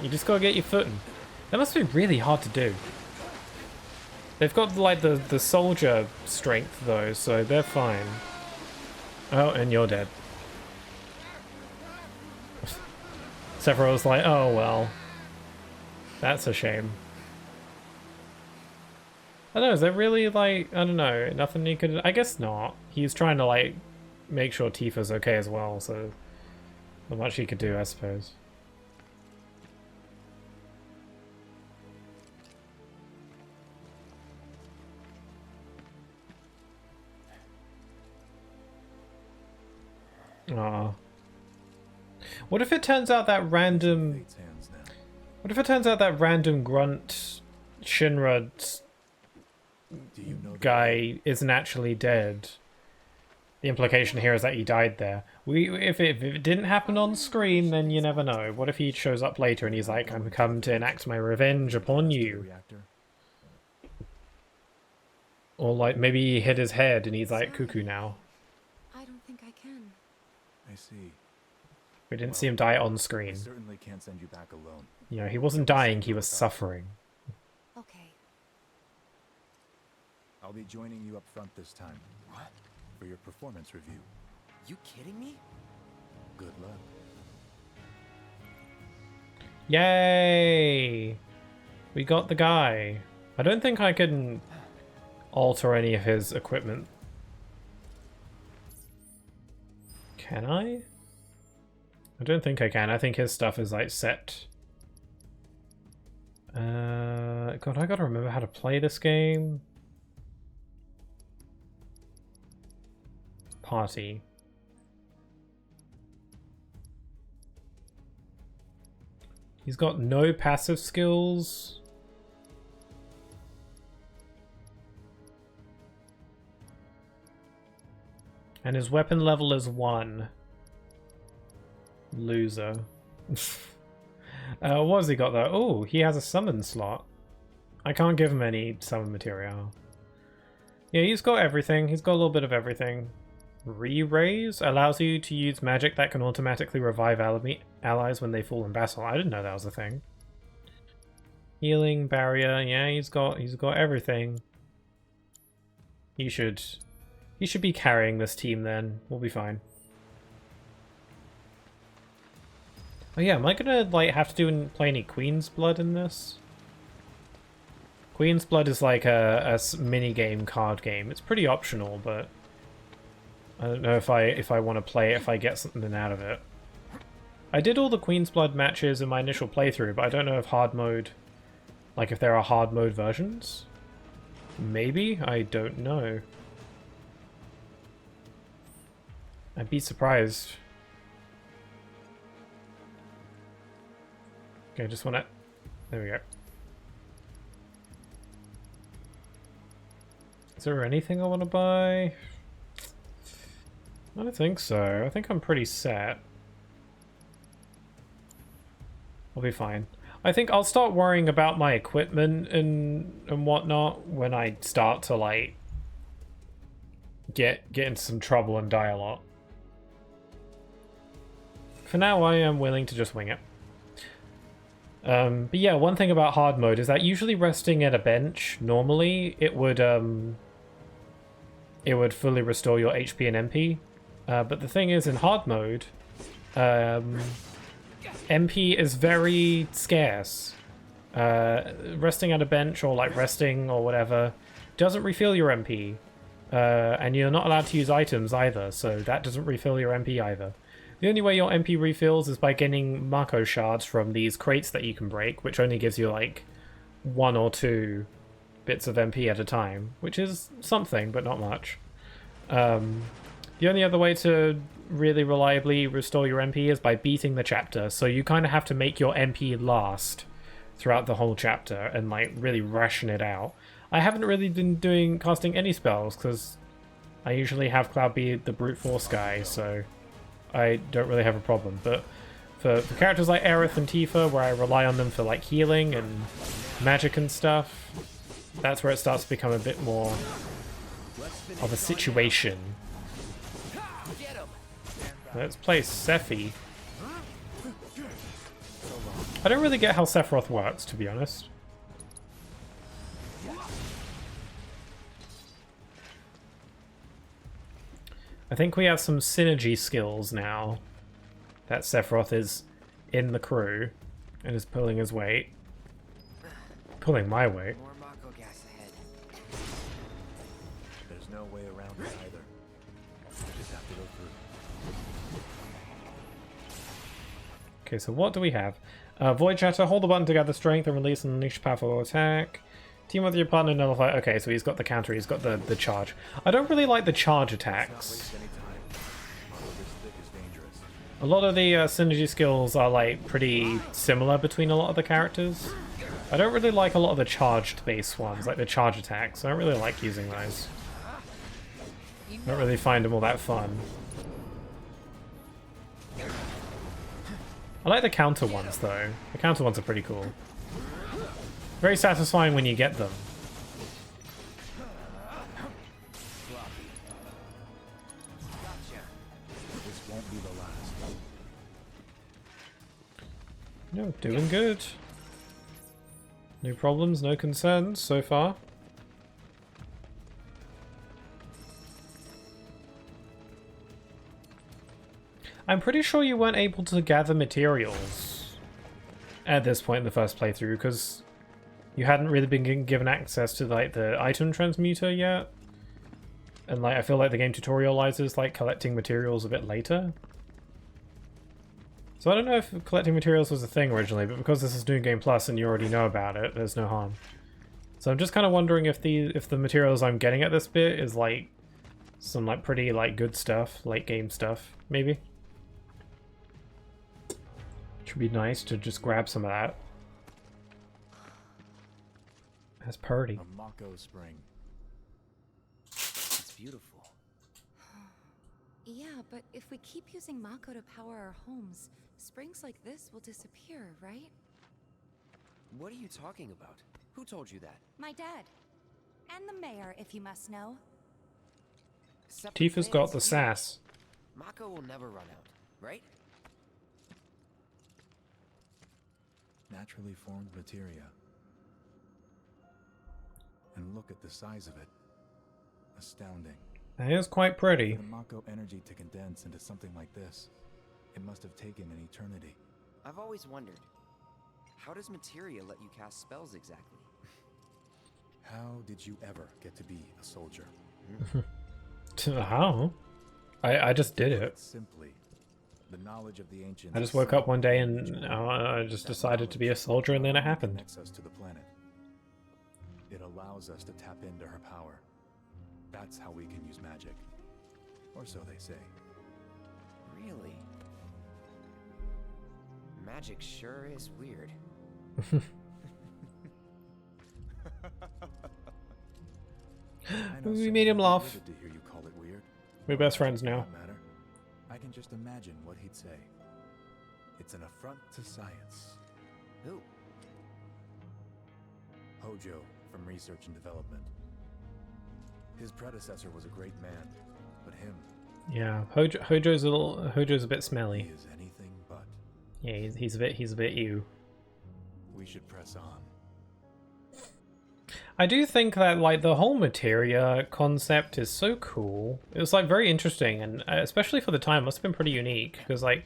You just gotta get your footing. That must be really hard to do. They've got like the soldier strength though, so they're fine. Oh, and you're dead. Sephiroth's like, oh well. That's a shame. I don't know, is there really like, I don't know, nothing he could, I guess not. He's trying to like make sure Tifa's okay as well, so not much he could do, I suppose. Aw. What if it turns out that random... What if it turns out that random grunt Shinra guy isn't actually dead? The implication here is that he died there. If it didn't happen on screen, then you never know. What if he shows up later and he's like, I'm come to enact my revenge upon you? Or like, maybe he hit his head and he's like cuckoo now. I don't think I can. I see. We didn't see him die on screen. I certainly can't send you back alone. You know, he wasn't dying, he was suffering. Okay. I'll be joining you up front this time. What? For your performance review. You kidding me? Good luck. Yay! We got the guy. I don't think I can alter any of his equipment. Can I? I don't think I can. I think his stuff is like set. God, I gotta remember how to play this game. Party. He's got no passive skills. And his weapon level is 1. Loser. What has he got though? Oh, he has a summon slot. I can't give him any summon material. Yeah, he's got everything. He's got a little bit of everything. Re-raise allows you to use magic that can automatically revive allies when they fall in battle. I didn't know that was a thing. Healing barrier. Yeah, he's got everything. He should be carrying this team then. We'll be fine. Oh yeah, am I gonna like have to play any Queen's Blood in this? Queen's Blood is like a mini game card game. It's pretty optional, but I don't know if I want to play it if I get something out of it. I did all the Queen's Blood matches in my initial playthrough, but I don't know if hard mode, like if there are hard mode versions. Maybe? I don't know. I'd be surprised. Okay, I just want to... There we go. Is there anything I want to buy? I don't think so. I think I'm pretty set. I'll be fine. I think I'll start worrying about my equipment and whatnot when I start to like get into some trouble and die a lot. For now, I am willing to just wing it. But yeah, one thing about hard mode is that usually resting at a bench, normally it would fully restore your HP and MP. But the thing is, in hard mode, MP is very scarce. Resting at a bench or like resting or whatever doesn't refill your MP. And you're not allowed to use items either, so that doesn't refill your MP either. The only way your MP refills is by getting Mako shards from these crates that you can break, which only gives you like 1 or 2 bits of MP at a time, which is something, but not much. The only other way to really reliably restore your MP is by beating the chapter, so you kind of have to make your MP last throughout the whole chapter and like really ration it out. I haven't really been casting any spells because I usually have Cloud be the brute force guy, so I don't really have a problem. But for characters like Aerith and Tifa, where I rely on them for like healing and magic and stuff, that's where it starts to become a bit more of a situation. Let's play Sephi. I don't really get how Sephiroth works, to be honest. I think we have some synergy skills now that Sephiroth is in the crew and is pulling his weight. Pulling my weight. More Mako gas ahead. There's no way around it either. We just have to go through. Okay, so what do we have? Void Shatter, hold the button to gather strength and release and unleash powerful attack. Team with your partner, nullify. Okay, so he's got the counter, he's got the charge. I don't really like the charge attacks. A lot of the synergy skills are like pretty similar between a lot of the characters. I don't really like a lot of the charged base ones, like the charge attacks. I don't really like using those. I don't really find them all that fun. I like the counter ones though. The counter ones are pretty cool. Very satisfying when you get them. This won't be the last. No, doing good. No problems, no concerns so far. I'm pretty sure you weren't able to gather materials at this point in the first playthrough because you hadn't really been given access to like the item transmuter yet. And like I feel like the game tutorializes like collecting materials a bit later. So I don't know if collecting materials was a thing originally, but because this is New Game Plus and you already know about it, there's no harm. So I'm just kind of wondering if the materials I'm getting at this bit is like some like pretty like good stuff, late game stuff, maybe. Should be nice to just grab some of that. That's pretty. A Mako spring. It's beautiful. Yeah, but if we keep using Mako to power our homes, springs like this will disappear, right? What are you talking about? Who told you that? My dad. And the mayor, if you must know. Tifa's got the sass. Mako will never run out, right? Naturally formed materia. And look at the size of it. astounding. It is quite pretty. For the Mako energy to condense into something like this, it must have taken an eternity. I've always wondered, how does materia let you cast spells exactly? How did you ever get to be a soldier? How? I just did it. Simply, the knowledge of the ancients. I just woke up one day and I just decided to be a soldier, and then it happened. Connects us to the planet. It allows us to tap into her power. That's how we can use magic. Or so they say. Really? Magic sure is weird. We made him laugh. To hear you call it weird. We're best friends now. Matter. I can just imagine what he'd say. It's an affront to science. Who? Hojo from Research and Development. His predecessor was a great man, but him. Yeah, Hojo's a bit smelly. He is anything but. Yeah, he's a bit ew. We should press on. I do think that like the whole materia concept is so cool. It was like very interesting, and especially for the time, must have been pretty unique because like,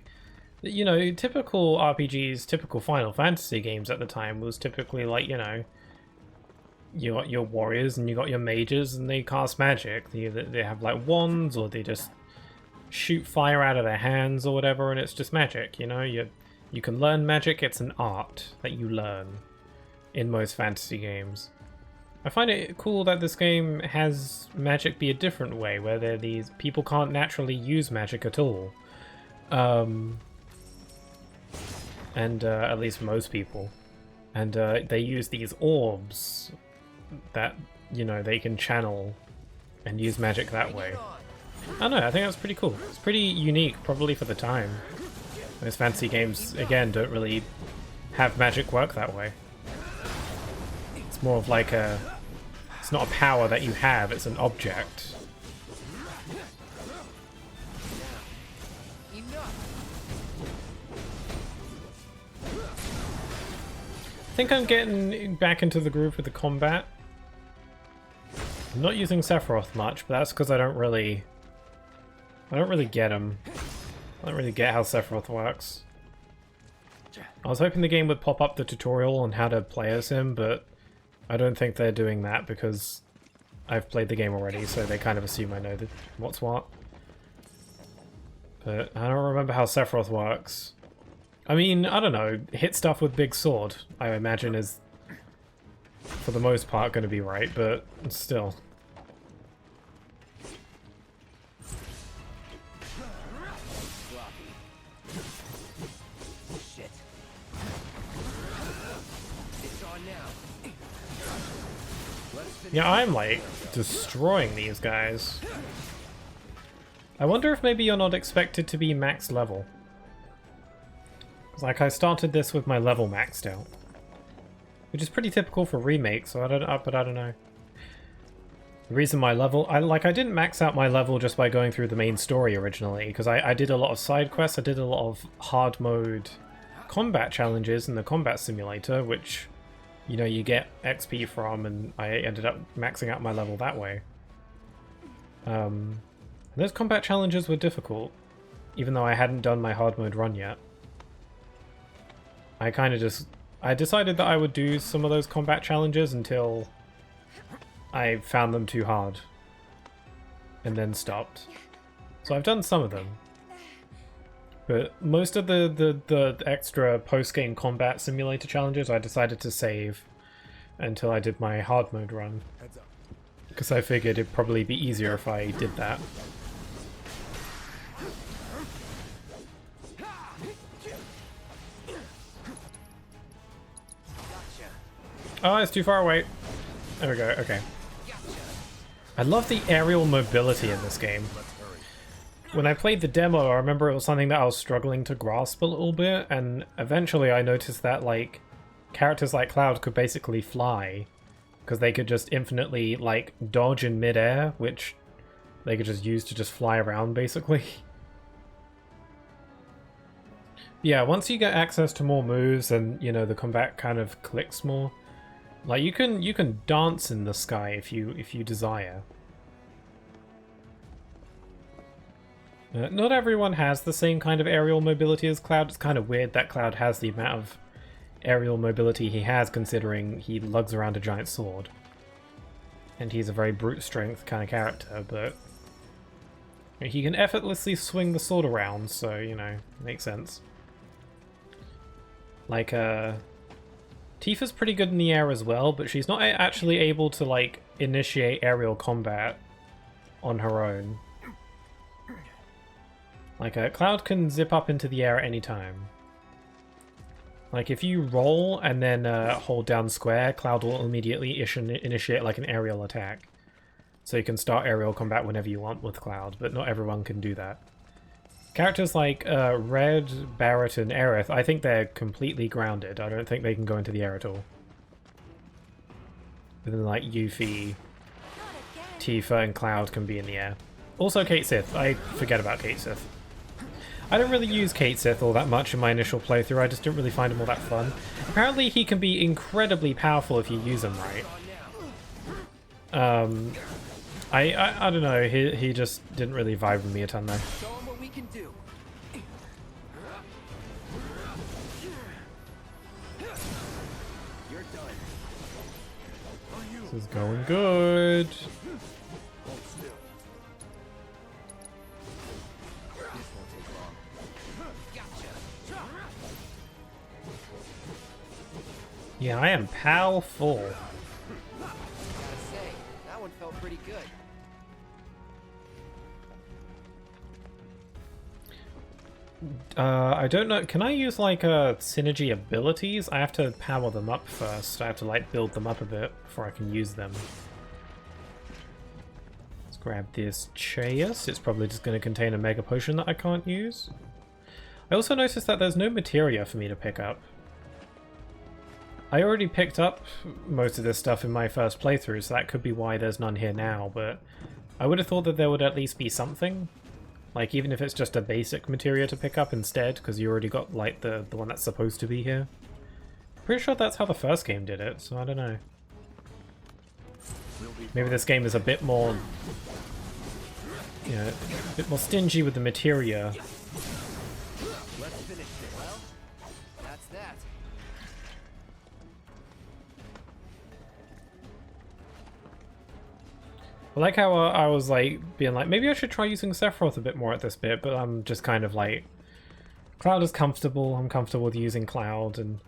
you know, typical RPGs, typical Final Fantasy games at the time was typically like, you know, you got your warriors and you got your mages and they cast magic. They have like wands, or they just shoot fire out of their hands or whatever, and it's just magic. You know, you can learn magic. It's an art that you learn in most fantasy games. I find it cool that this game has magic be a different way, where these people can't naturally use magic at all. And at least most people. And they use these orbs that, you know, they can channel and use magic that way. I don't know, I think that's pretty cool. It's pretty unique, probably for the time. Most fantasy games, again, don't really have magic work that way. It's more of like a... It's not a power that you have, it's an object. I think I'm getting back into the groove with the combat. I'm not using Sephiroth much, but that's because I don't really get him. I don't really get how Sephiroth works. I was hoping the game would pop up the tutorial on how to play as him, but I don't think they're doing that because I've played the game already, so they kind of assume I know what's what. But I don't remember how Sephiroth works. I mean, I don't know, hit stuff with big sword, I imagine is, for the most part, going to be right, but still. Yeah, I'm like destroying these guys. I wonder if maybe you're not expected to be max level. Like I started this with my level maxed out, which is pretty typical for Remake, so I don't know. The reason my level, I didn't max out my level just by going through the main story originally, because I did a lot of side quests, I did a lot of hard mode combat challenges in the combat simulator, which, you know, you get XP from, and I ended up maxing out my level that way. And those combat challenges were difficult, even though I hadn't done my hard mode run yet. I decided that I would do some of those combat challenges until I found them too hard, and then stopped. So I've done some of them. But most of the extra post-game combat simulator challenges I decided to save until I did my hard mode run. Because I figured it'd probably be easier if I did that. Oh, it's too far away. There we go, okay. I love the aerial mobility in this game. When I played the demo, I remember it was something that I was struggling to grasp a little bit, and eventually I noticed that, like, characters like Cloud could basically fly, because they could just infinitely, like, dodge in midair, which they could just use to just fly around, basically. Yeah, once you get access to more moves and, you know, the combat kind of clicks more, like, you can dance in the sky if you desire. Not everyone has the same kind of aerial mobility as Cloud. It's kind of weird that Cloud has the amount of aerial mobility he has, considering he lugs around a giant sword. And he's a very brute strength kind of character, but he can effortlessly swing the sword around, so, you know, makes sense. Like, Tifa's pretty good in the air as well, but she's not actually able to, like, initiate aerial combat on her own. Like, Cloud can zip up into the air at any time. Like, if you roll and then hold down square, Cloud will immediately initiate, like, an aerial attack. So you can start aerial combat whenever you want with Cloud, but not everyone can do that. Characters like Red, Barrett, and Aerith, I think they're completely grounded. I don't think they can go into the air at all. But then, like, Yuffie, Tifa, and Cloud can be in the air. Also Kate Sith. I forget about Kate Sith. I don't really use Kate Sith all that much in my initial playthrough. I just didn't really find him all that fun. Apparently he can be incredibly powerful if you use him right. I don't know. He just didn't really vibe with me a ton though. Show 'em what we can do. You're done. This is going good. Yeah, I am powerful. Gotta say, that one felt pretty good. I don't know. Can I use like synergy abilities? I have to power them up first. I have to like build them up a bit before I can use them. Let's grab this chase. It's probably just going to contain a mega potion that I can't use. I also noticed that there's no materia for me to pick up. I already picked up most of this stuff in my first playthrough, so that could be why there's none here now, but I would have thought that there would at least be something. Like, even if it's just a basic materia to pick up instead, because you already got, like, the one that's supposed to be here. Pretty sure that's how the first game did it, so I don't know. Maybe this game is a bit more, you know, a bit more stingy with the materia. Let's finish this. Well, that's that. I like how I was like being like, maybe I should try using Sephiroth a bit more at this bit, but I'm just kind of like, Cloud is comfortable, I'm comfortable with using Cloud, and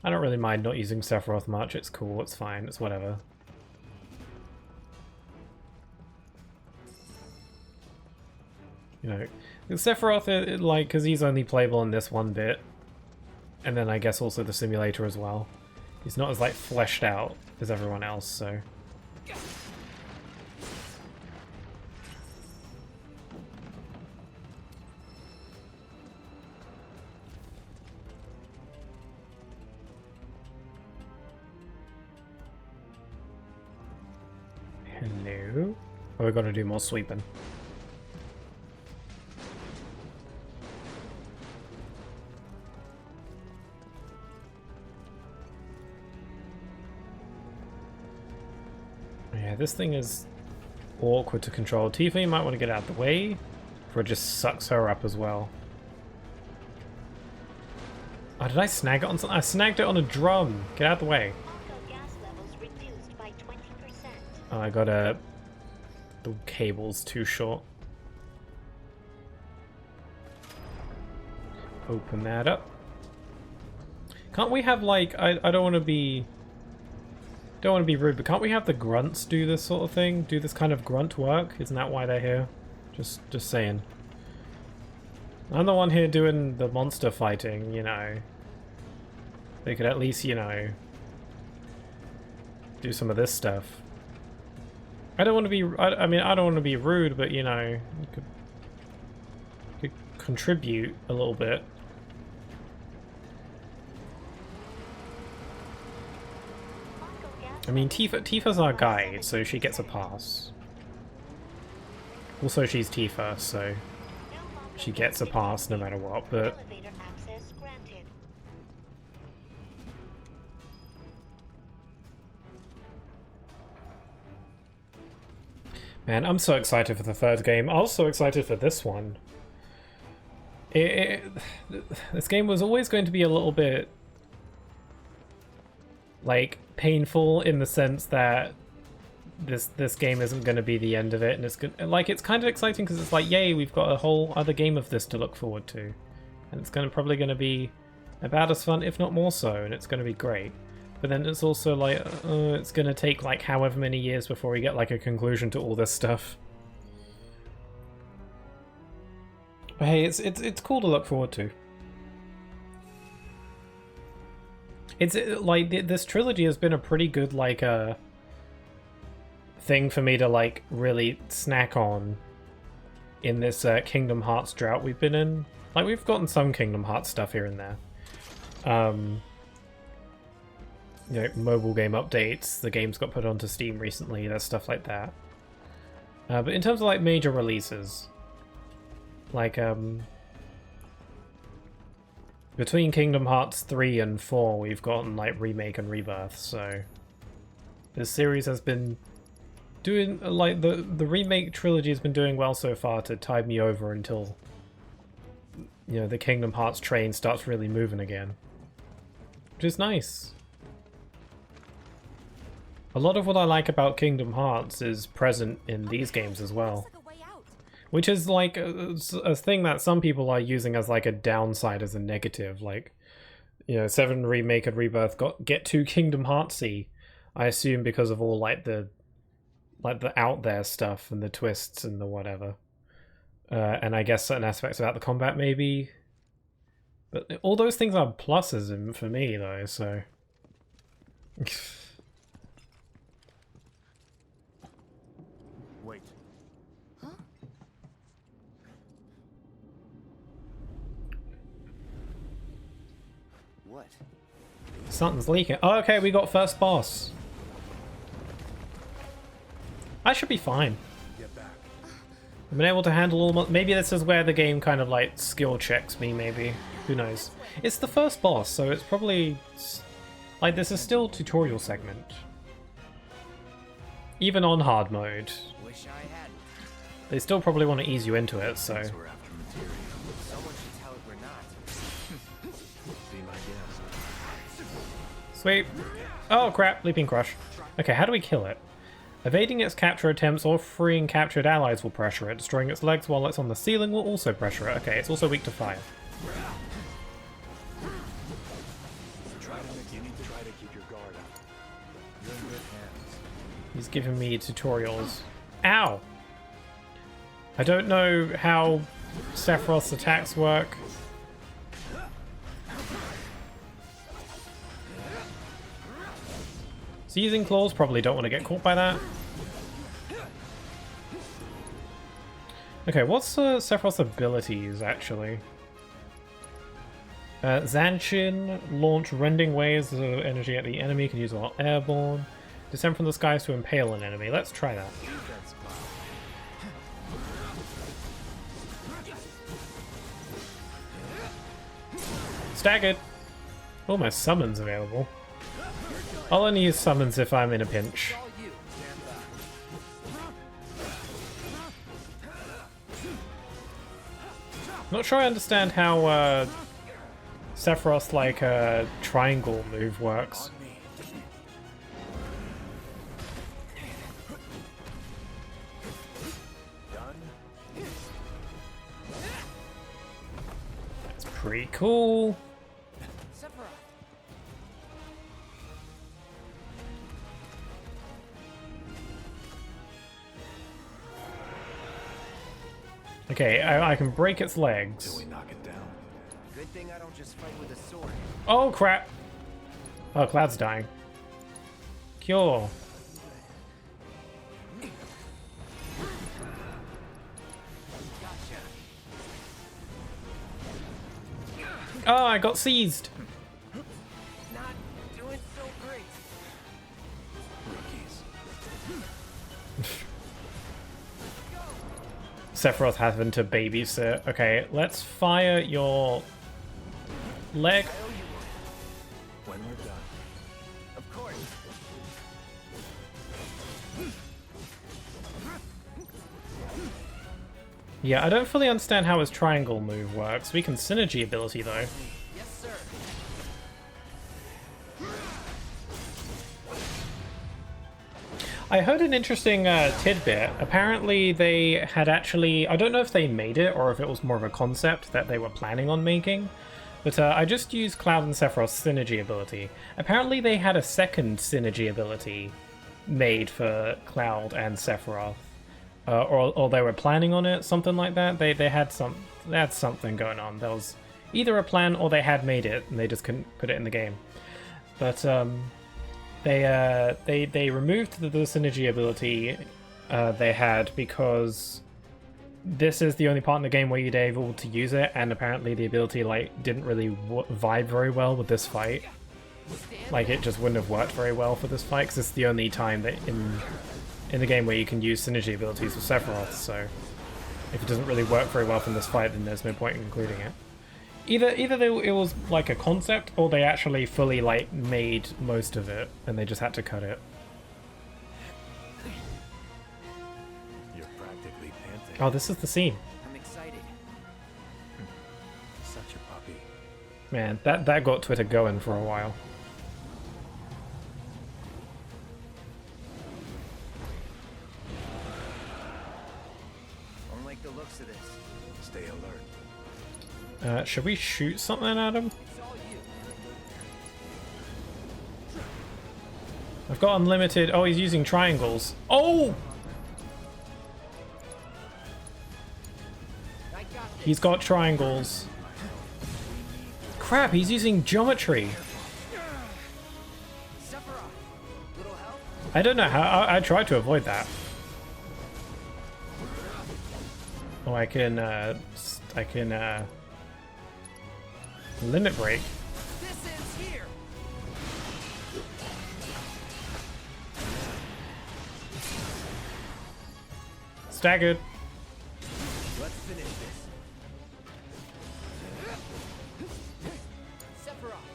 I don't really mind not using Sephiroth much. It's cool, it's fine, it's whatever. You know, Sephiroth, like, because he's only playable in this one bit, and then I guess also the simulator as well. He's not as, like, fleshed out as everyone else, so... Hello? Oh, we've got to do more sweeping. Yeah, this thing is awkward to control. Tifa, you might want to get out of the way, or it just sucks her up as well. Oh, did I snag it on something? I snagged it on a drum. Get out of the way. Oh, I got the cable's too short. Open that up. Can't we have like, I don't want to be rude, but can't we have the grunts do this sort of thing? Do this kind of grunt work? Isn't that why they're here? Just saying. I'm the one here doing the monster fighting, you know. They could at least, you know, do some of this stuff. I don't want to be, I mean, I don't want to be rude, but, you know, you could contribute a little bit. I mean, Tifa's our guide, so she gets a pass. Also, she's Tifa, so she gets a pass no matter what, but... Man, I'm so excited for the third game. I was so excited for this one. This game was always going to be a little bit like painful in the sense that this game isn't going to be the end of it, and it's good. Like, it's kind of exciting because it's like, yay, we've got a whole other game of this to look forward to, and it's probably going to be about as fun, if not more so, and it's going to be great. But then it's also like, it's going to take like however many years before we get like a conclusion to all this stuff. But hey, it's cool to look forward to. It's like this trilogy has been a pretty good like thing for me to like really snack on in this Kingdom Hearts drought we've been in. Like, we've gotten some Kingdom Hearts stuff here and there. You know, mobile game updates, the games got put onto Steam recently, there's stuff like that. But in terms of like major releases, like between Kingdom Hearts 3 and 4 we've gotten like Remake and Rebirth, so this series has been doing, like, the Remake trilogy has been doing well so far to tide me over until, you know, the Kingdom Hearts train starts really moving again, which is nice. A lot of what I like about Kingdom Hearts is present in these games as well, which is like a thing that some people are using as like a downside, as a negative. Like, you know, 7 Remake and Rebirth get too Kingdom Heartsy, I assume, because of all like the out there stuff and the twists and the whatever. And I guess certain aspects about the combat maybe. But all those things are pluses for me though, so... Wait. Huh? What? Something's leaking. Oh, okay, we got first boss. I should be fine. Get back. I've been able to handle all my... Maybe this is where the game kind of like skill checks me, maybe. Who knows? It's the first boss, so it's probably... Like, this is still tutorial segment. Even on hard mode. Wish I hadn't. They still probably want to ease you into it, so... Someone should tell it we're not. Be my guest. Sweet. Oh crap, Leaping Crush. Okay, how do we kill it? Evading its capture attempts or freeing captured allies will pressure it. Destroying its legs while it's on the ceiling will also pressure it. Okay, it's also weak to fire. You need to try to keep your guard up. You're in good hands. He's giving me tutorials. Ow! I don't know how Sephiroth's attacks work. So using claws, probably don't want to get caught by that. Okay, what's Sephiroth's abilities, actually? Zanshin, launch rending waves of energy at the enemy, can use while airborne. Descend from the skies to impale an enemy. Let's try that. Staggered! Oh, my summons available. I'll only use summons if I'm in a pinch. Not sure I understand how Sephiroth's like triangle move works. That's pretty cool. Okay, I can break its legs. Till we knock it down. Good thing I don't just fight with a sword. Oh crap! Oh, Cloud's dying. Cure. Oh, I got seized. Not doing so great. Sephiroth having to babysit. Okay, let's fire your leg. When we're done. Of course. Yeah, I don't fully understand how his triangle move works. We can synergy ability though. Yes, sir. I heard an interesting tidbit. Apparently they had actually... I don't know if they made it or if it was more of a concept that they were planning on making. But I just used Cloud and Sephiroth's synergy ability. Apparently they had a second synergy ability made for Cloud and Sephiroth. Or they were planning on it, something like that. They had something going on. There was either a plan or they had made it and they just couldn't put it in the game. But they removed the synergy ability they had because this is the only part in the game where you're able to use it, and apparently the ability like didn't really vibe very well with this fight. Like it just wouldn't have worked very well for this fight because it's the only time that in the game where you can use synergy abilities with Sephiroth. So if it doesn't really work very well from this fight, then there's no point in including it. Either it was like a concept, or they actually fully like made most of it, and they just had to cut it. You're practically panting. Oh, this is the scene. I'm excited. Such a puppy. Man, that got Twitter going for a while. Don't like the looks of this. Stay alert. Should we shoot something at him? I've got unlimited... Oh, he's using triangles. Oh! He's got triangles. Crap, he's using geometry. I don't know how... I tried to avoid that. Oh, I can limit break. This ends here. Staggered. Let's finish this. Sephiroth,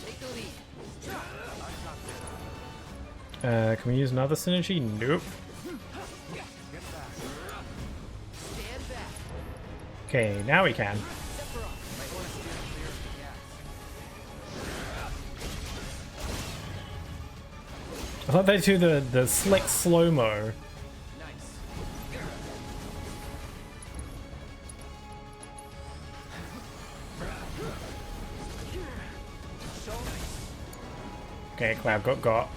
take the lead. Can we use another synergy? Nope. Stand back. Okay, now we can. I thought they do the slick slow-mo. Okay, Cloud got.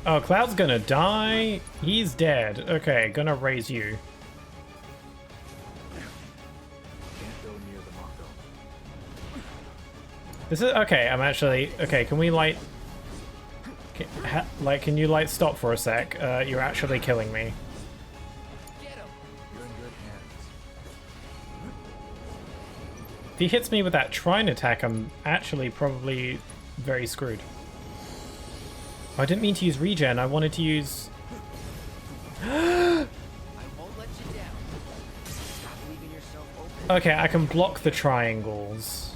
Oh, Cloud's gonna die. He's dead. Okay, gonna raise you. Can't go near the Mako. This is okay. I'm actually okay. Can we like, can you like stop for a sec? You're actually killing me. Get him. You're in good hands. If he hits me with that trine attack, I'm actually probably very screwed. I didn't mean to use regen. I wanted to use. I won't let you down. Stop leaving yourself open. Okay, I can block the triangles.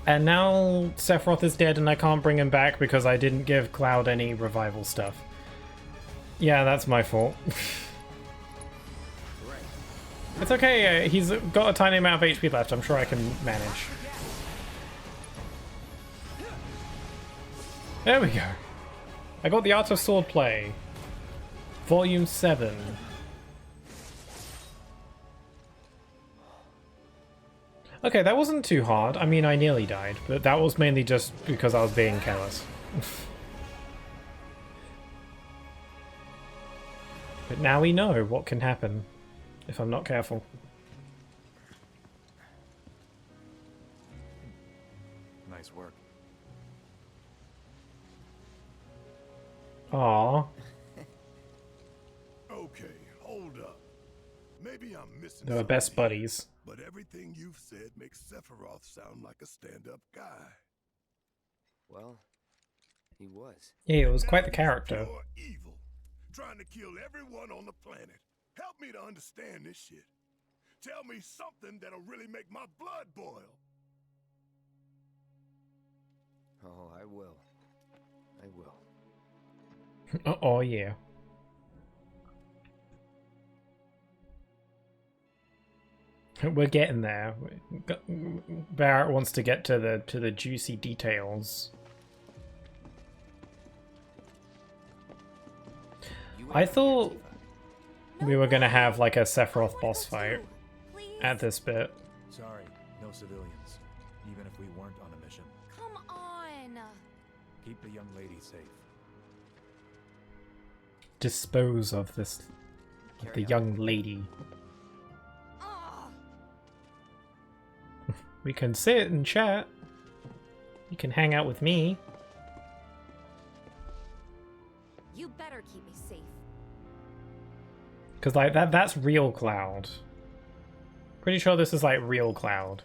And now Sephiroth is dead and I can't bring him back because I didn't give Cloud any revival stuff. Yeah, that's my fault. It's okay, he's got a tiny amount of HP left. I'm sure I can manage. There we go. I got the Art of Swordplay. Volume 7. Okay, that wasn't too hard. I mean, I nearly died, but that was mainly just because I was being careless. But now we know what can happen if I'm not careful. Nice work. Aww. Okay, hold up. Maybe I'm missing They were something best here, buddies. but everything you've said makes Sephiroth sound like a stand-up guy. Well, he was. Yeah, it was quite the character. Pure evil, trying to kill everyone on the planet. Help me to understand this shit. Tell me something that'll really make my blood boil. Oh, I will. I will. Oh yeah. We're getting there. Barrett wants to get to the juicy details. I thought we were gonna have like a Sephiroth boss fight at this bit. Sorry, no civilians. Even if we weren't on a mission. Come on! Keep the young lady safe. Dispose of the young lady. We can sit and chat. You can hang out with me. You better keep me safe. Cause like that's real Cloud. Pretty sure this is like real Cloud.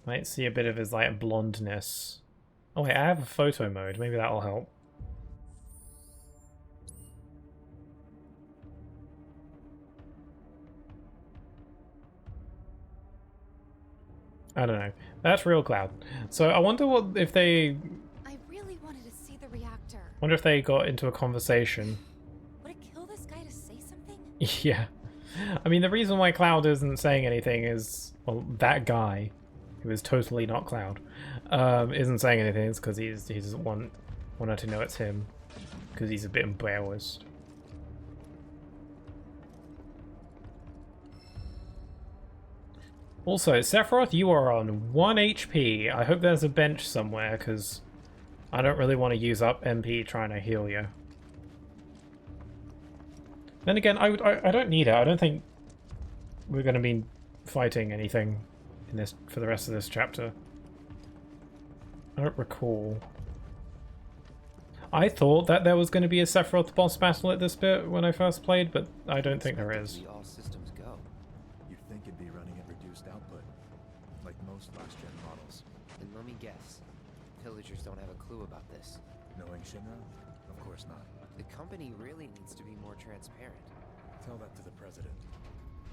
Might see a bit of his like blondness. Oh wait, I have a photo mode. Maybe that'll help. I don't know. That's real Cloud. So I wonder what if they. I really wanted to see the reactor. Wonder if they got into a conversation. Would it kill this guy to say something? Yeah. I mean, the reason why Cloud isn't saying anything is, well, that guy, who is totally not Cloud, isn't saying anything. It's because he doesn't want her to know it's him, because he's a bit embarrassed. Also, Sephiroth, you are on 1 HP. I hope there's a bench somewhere, because I don't really want to use up MP trying to heal you. Then again, I don't need it. I don't think we're going to be fighting anything in this for the rest of this chapter. I don't recall. I thought that there was going to be a Sephiroth boss battle at this bit when I first played, but I don't think there is. All systems go. You'd think it'd be running at reduced output, like most last-gen models. And let me guess, villagers don't have a clue about this. Knowing Shinra? Of course not. The company really needs to be more transparent. Tell that to the president.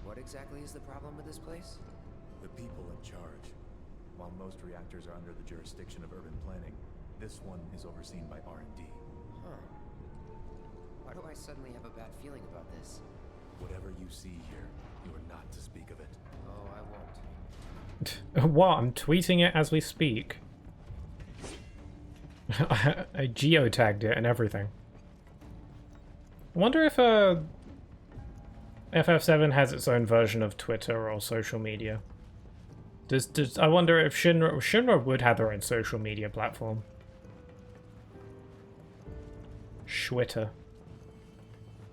What exactly is the problem with this place? The people in charge. While most reactors are under the jurisdiction of urban planning, this one is overseen by R&D. Huh. Why do I suddenly have a bad feeling about this? Whatever you see here, you are not to speak of it. Oh, I won't. What? I'm tweeting it as we speak. I geotagged it and everything. I wonder if FF7 has its own version of Twitter or social media. I wonder if Shinra would have their own social media platform. Schwitter.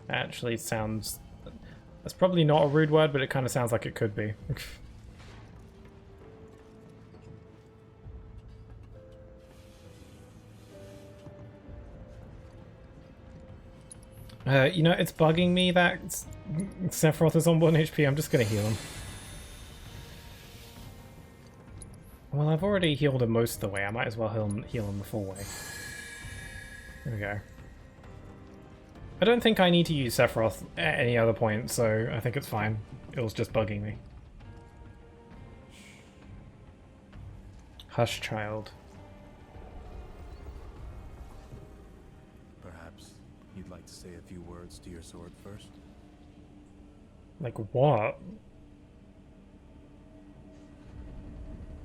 Actually sounds... That's probably not a rude word, but it kind of sounds like it could be. You know, it's bugging me that Sephiroth is on 1 HP. I'm just going to heal him. Well, I've already healed him most of the way. I might as well heal him the full way. There we go. I don't think I need to use Sephiroth at any other point, so I think it's fine. It was just bugging me. Hush, child. Perhaps you'd like to say a few words to your sword first? Like what?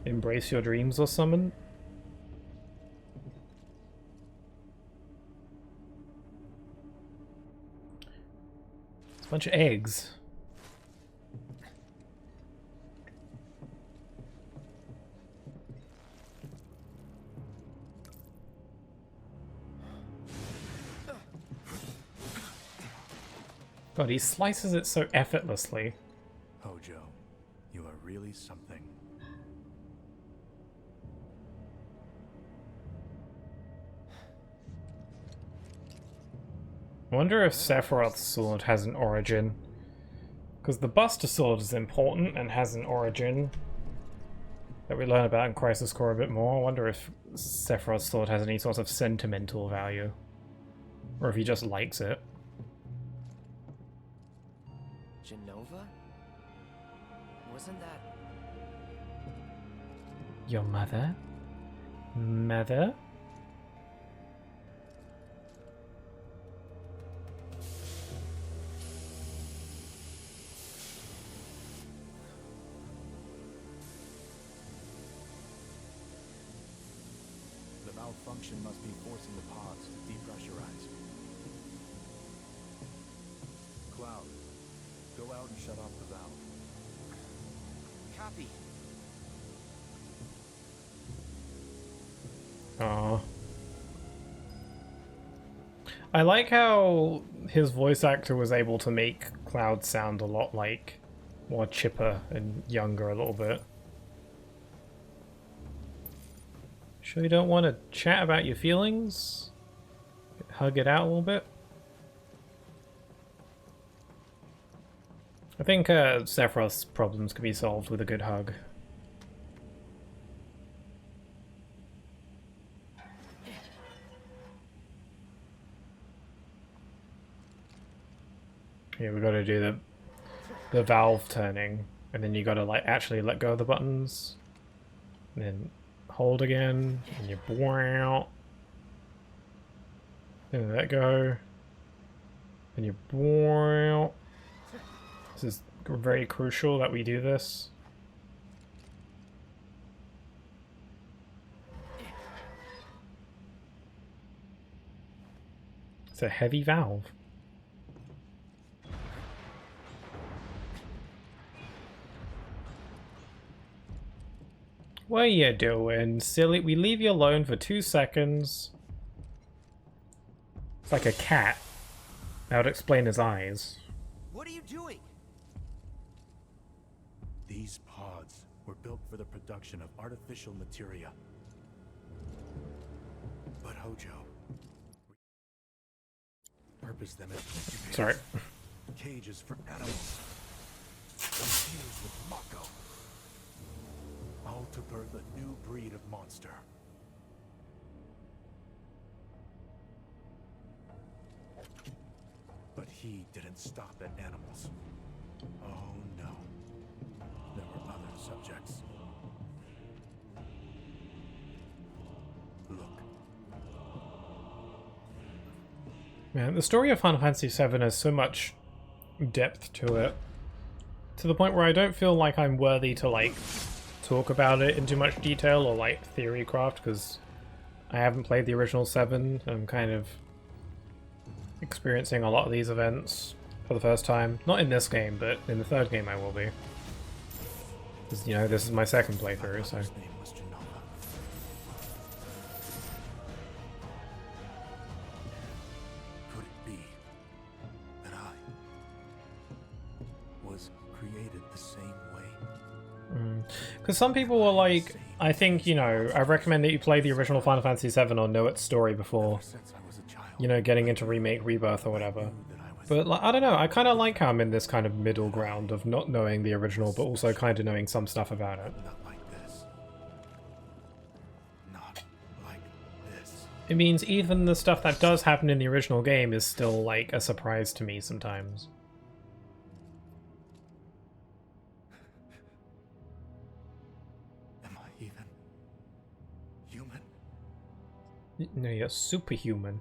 Embrace your dreams or something? It's a bunch of eggs. God, he slices it so effortlessly. Hojo, you are really something. I wonder if Sephiroth's sword has an origin. Because the Buster Sword is important and has an origin that we learn about in Crisis Core a bit more. I wonder if Sephiroth's sword has any sort of sentimental value. Or if he just likes it. Genova? Wasn't that... Your mother? Mother? malfunction must be forcing the pods to depressurize. Cloud, go out and shut off the valve. Copy. Aww. I like how his voice actor was able to make Cloud sound a lot like more chipper and younger a little bit. Sure you don't want to chat about your feelings? Hug it out a little bit? I think Sephiroth's problems could be solved with a good hug. Yeah, we gotta do the valve turning, and then you gotta like actually let go of the buttons, and then hold again, and you bore out, then let go, and you bore out. This is very crucial that we do this. It's a heavy valve. What are you doing, silly? We leave you alone for 2 seconds. It's like a cat. That would explain his eyes. What are you doing? These pods were built for the production of artificial materia. But Hojo purposed them as incubators. Sorry. Cages for animals. Infused with Mako. All to birth a new breed of monster. But he didn't stop at animals. Oh no. There were other subjects. Look. Man, the story of Final Fantasy VII has so much depth to it. To the point where I don't feel like I'm worthy to, like, talk about it in too much detail or, like, theory craft, because I haven't played the original 7. I'm kind of experiencing a lot of these events for the first time. Not in this game, but in the 3rd game I will be. Because, you know, this is my 2nd playthrough, so... Could it be that I was created the same way? Because some people were like, I think, you know, I recommend that you play the original Final Fantasy VII or know its story before, you know, getting into Remake, Rebirth or whatever. But, like, I don't know, I kind of like how I'm in this kind of middle ground of not knowing the original, but also kind of knowing some stuff about it. Not like this. Not like this. It means even the stuff that does happen in the original game is still, like, a surprise to me sometimes. Am I even human? No, you're superhuman.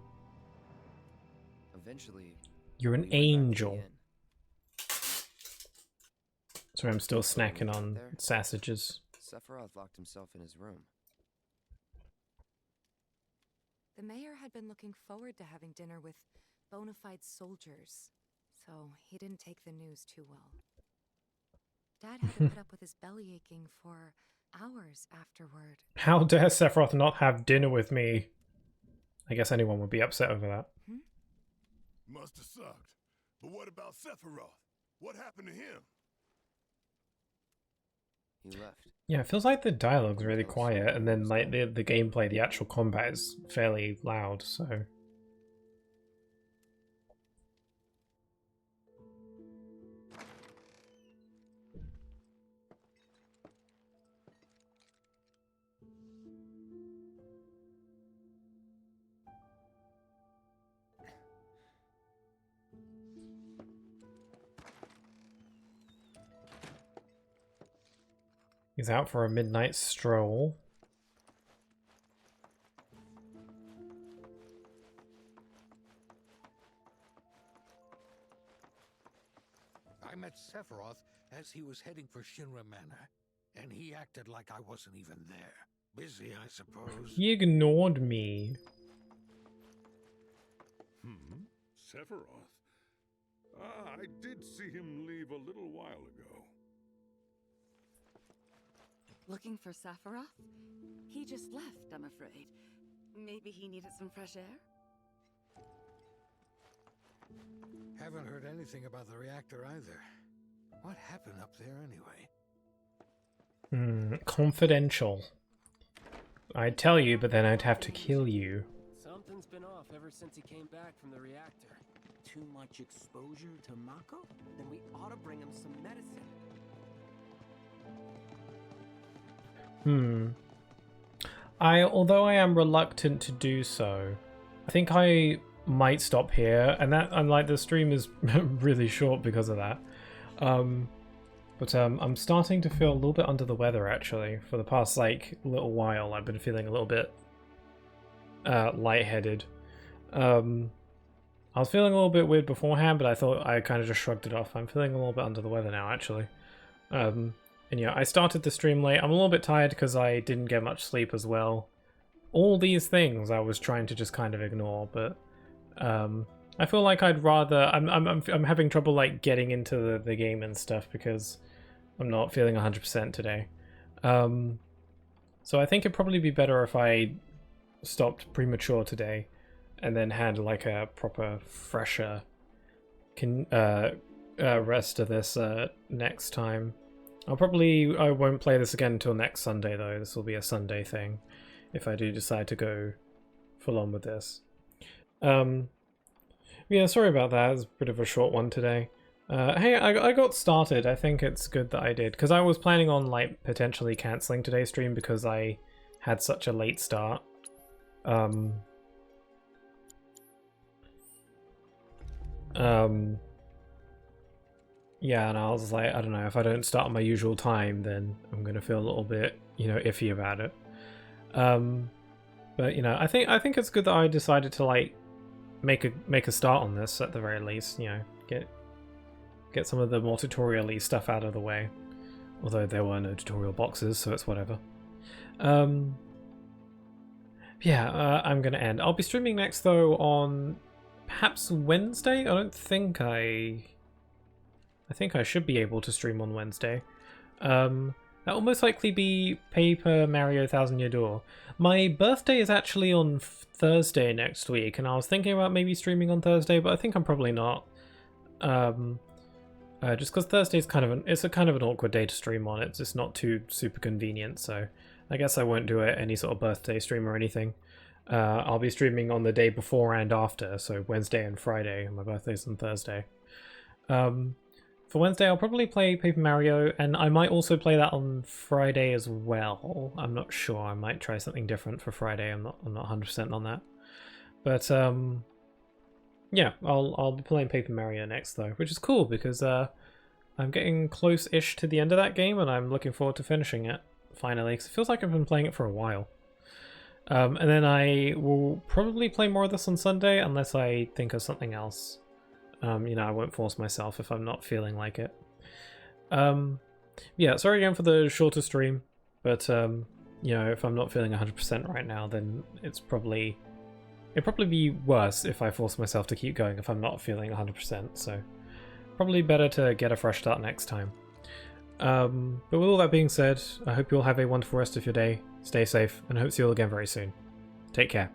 Eventually, You're an angel. Sorry, I'm still snacking on sausages. Sephiroth locked himself in his room. The mayor had been looking forward to having dinner with bona fide soldiers, so he didn't take the news too well. Dad had to put up with his belly aching for hours afterward. How dare Sephiroth not have dinner with me? I guess anyone would be upset over that. Must have sucked. But what about Sephiroth? What happened to him? He left. Yeah, it feels like the dialogue's really quiet, and then like the gameplay, the actual combat is fairly loud, so... He's out for a midnight stroll. I met Sephiroth as he was heading for Shinra Manor, and he acted like I wasn't even there. Busy, I suppose. He ignored me. Sephiroth? Ah, I did see him leave a little while ago. Looking for Sephiroth? He just left, I'm afraid. Maybe he needed some fresh air? Haven't heard anything about the reactor either. What happened up there anyway? Confidential. I'd tell you, but then I'd have to kill you. Something's been off ever since he came back from the reactor. Too much exposure to Mako? Then we ought to bring him some medicine. Although I am reluctant to do so, I think I might stop here, and like the stream is really short because of that. But I'm starting to feel a little bit under the weather actually. For the past like little while, I've been feeling a little bit lightheaded. I was feeling a little bit weird beforehand, but I thought I kind of just shrugged it off. I'm feeling a little bit under the weather now actually. And yeah, I started the stream late. I'm a little bit tired because I didn't get much sleep as well. All these things I was trying to just kind of ignore, but I feel like I'd rather. I'm having trouble like getting into the game and stuff because I'm not feeling 100% today. So I think it'd probably be better if I stopped premature today, and then had like a proper fresher rest of this next time. I won't play this again until next Sunday though. This will be a Sunday thing if I do decide to go full on with this. Yeah, sorry about that. It's a bit of a short one today. Hey, I got started. I think it's good that I did, because I was planning on like potentially cancelling today's stream because I had such a late start. Yeah, and I was like, I don't know, if I don't start at my usual time, then I'm gonna feel a little bit, iffy about it. But I think it's good that I decided to like make a start on this at the very least. Get some of the more tutorial-y stuff out of the way. Although there were no tutorial boxes, so it's whatever. Yeah, I'm gonna end. I'll be streaming next though on perhaps Wednesday. I think I should be able to stream on Wednesday. That will most likely be Paper Mario Thousand Year Door. My birthday is actually on Thursday next week, and I was thinking about maybe streaming on Thursday, but I think I'm probably not. Just because Thursday's kind of an awkward day to stream on. It's just not too super convenient, so I guess I won't do any sort of birthday stream or anything. I'll be streaming on the day before and after, so Wednesday and Friday. My birthday's on Thursday. For Wednesday, I'll probably play Paper Mario, and I might also play that on Friday as well. I'm not sure. I might try something different for Friday. I'm not 100% on that. But yeah, I'll be playing Paper Mario next though, which is cool because I'm getting close-ish to the end of that game, and I'm looking forward to finishing it finally. Because it feels like I've been playing it for a while. And then I will probably play more of this on Sunday unless I think of something else. I won't force myself if I'm not feeling like it. Yeah, sorry again for the shorter stream, but if I'm not feeling 100% right now, then it'd probably be worse if I force myself to keep going if I'm not feeling 100%. So probably better to get a fresh start next time. But with all that being said, I hope you all have a wonderful rest of your day. Stay safe, and I hope to see you all again very soon. Take care.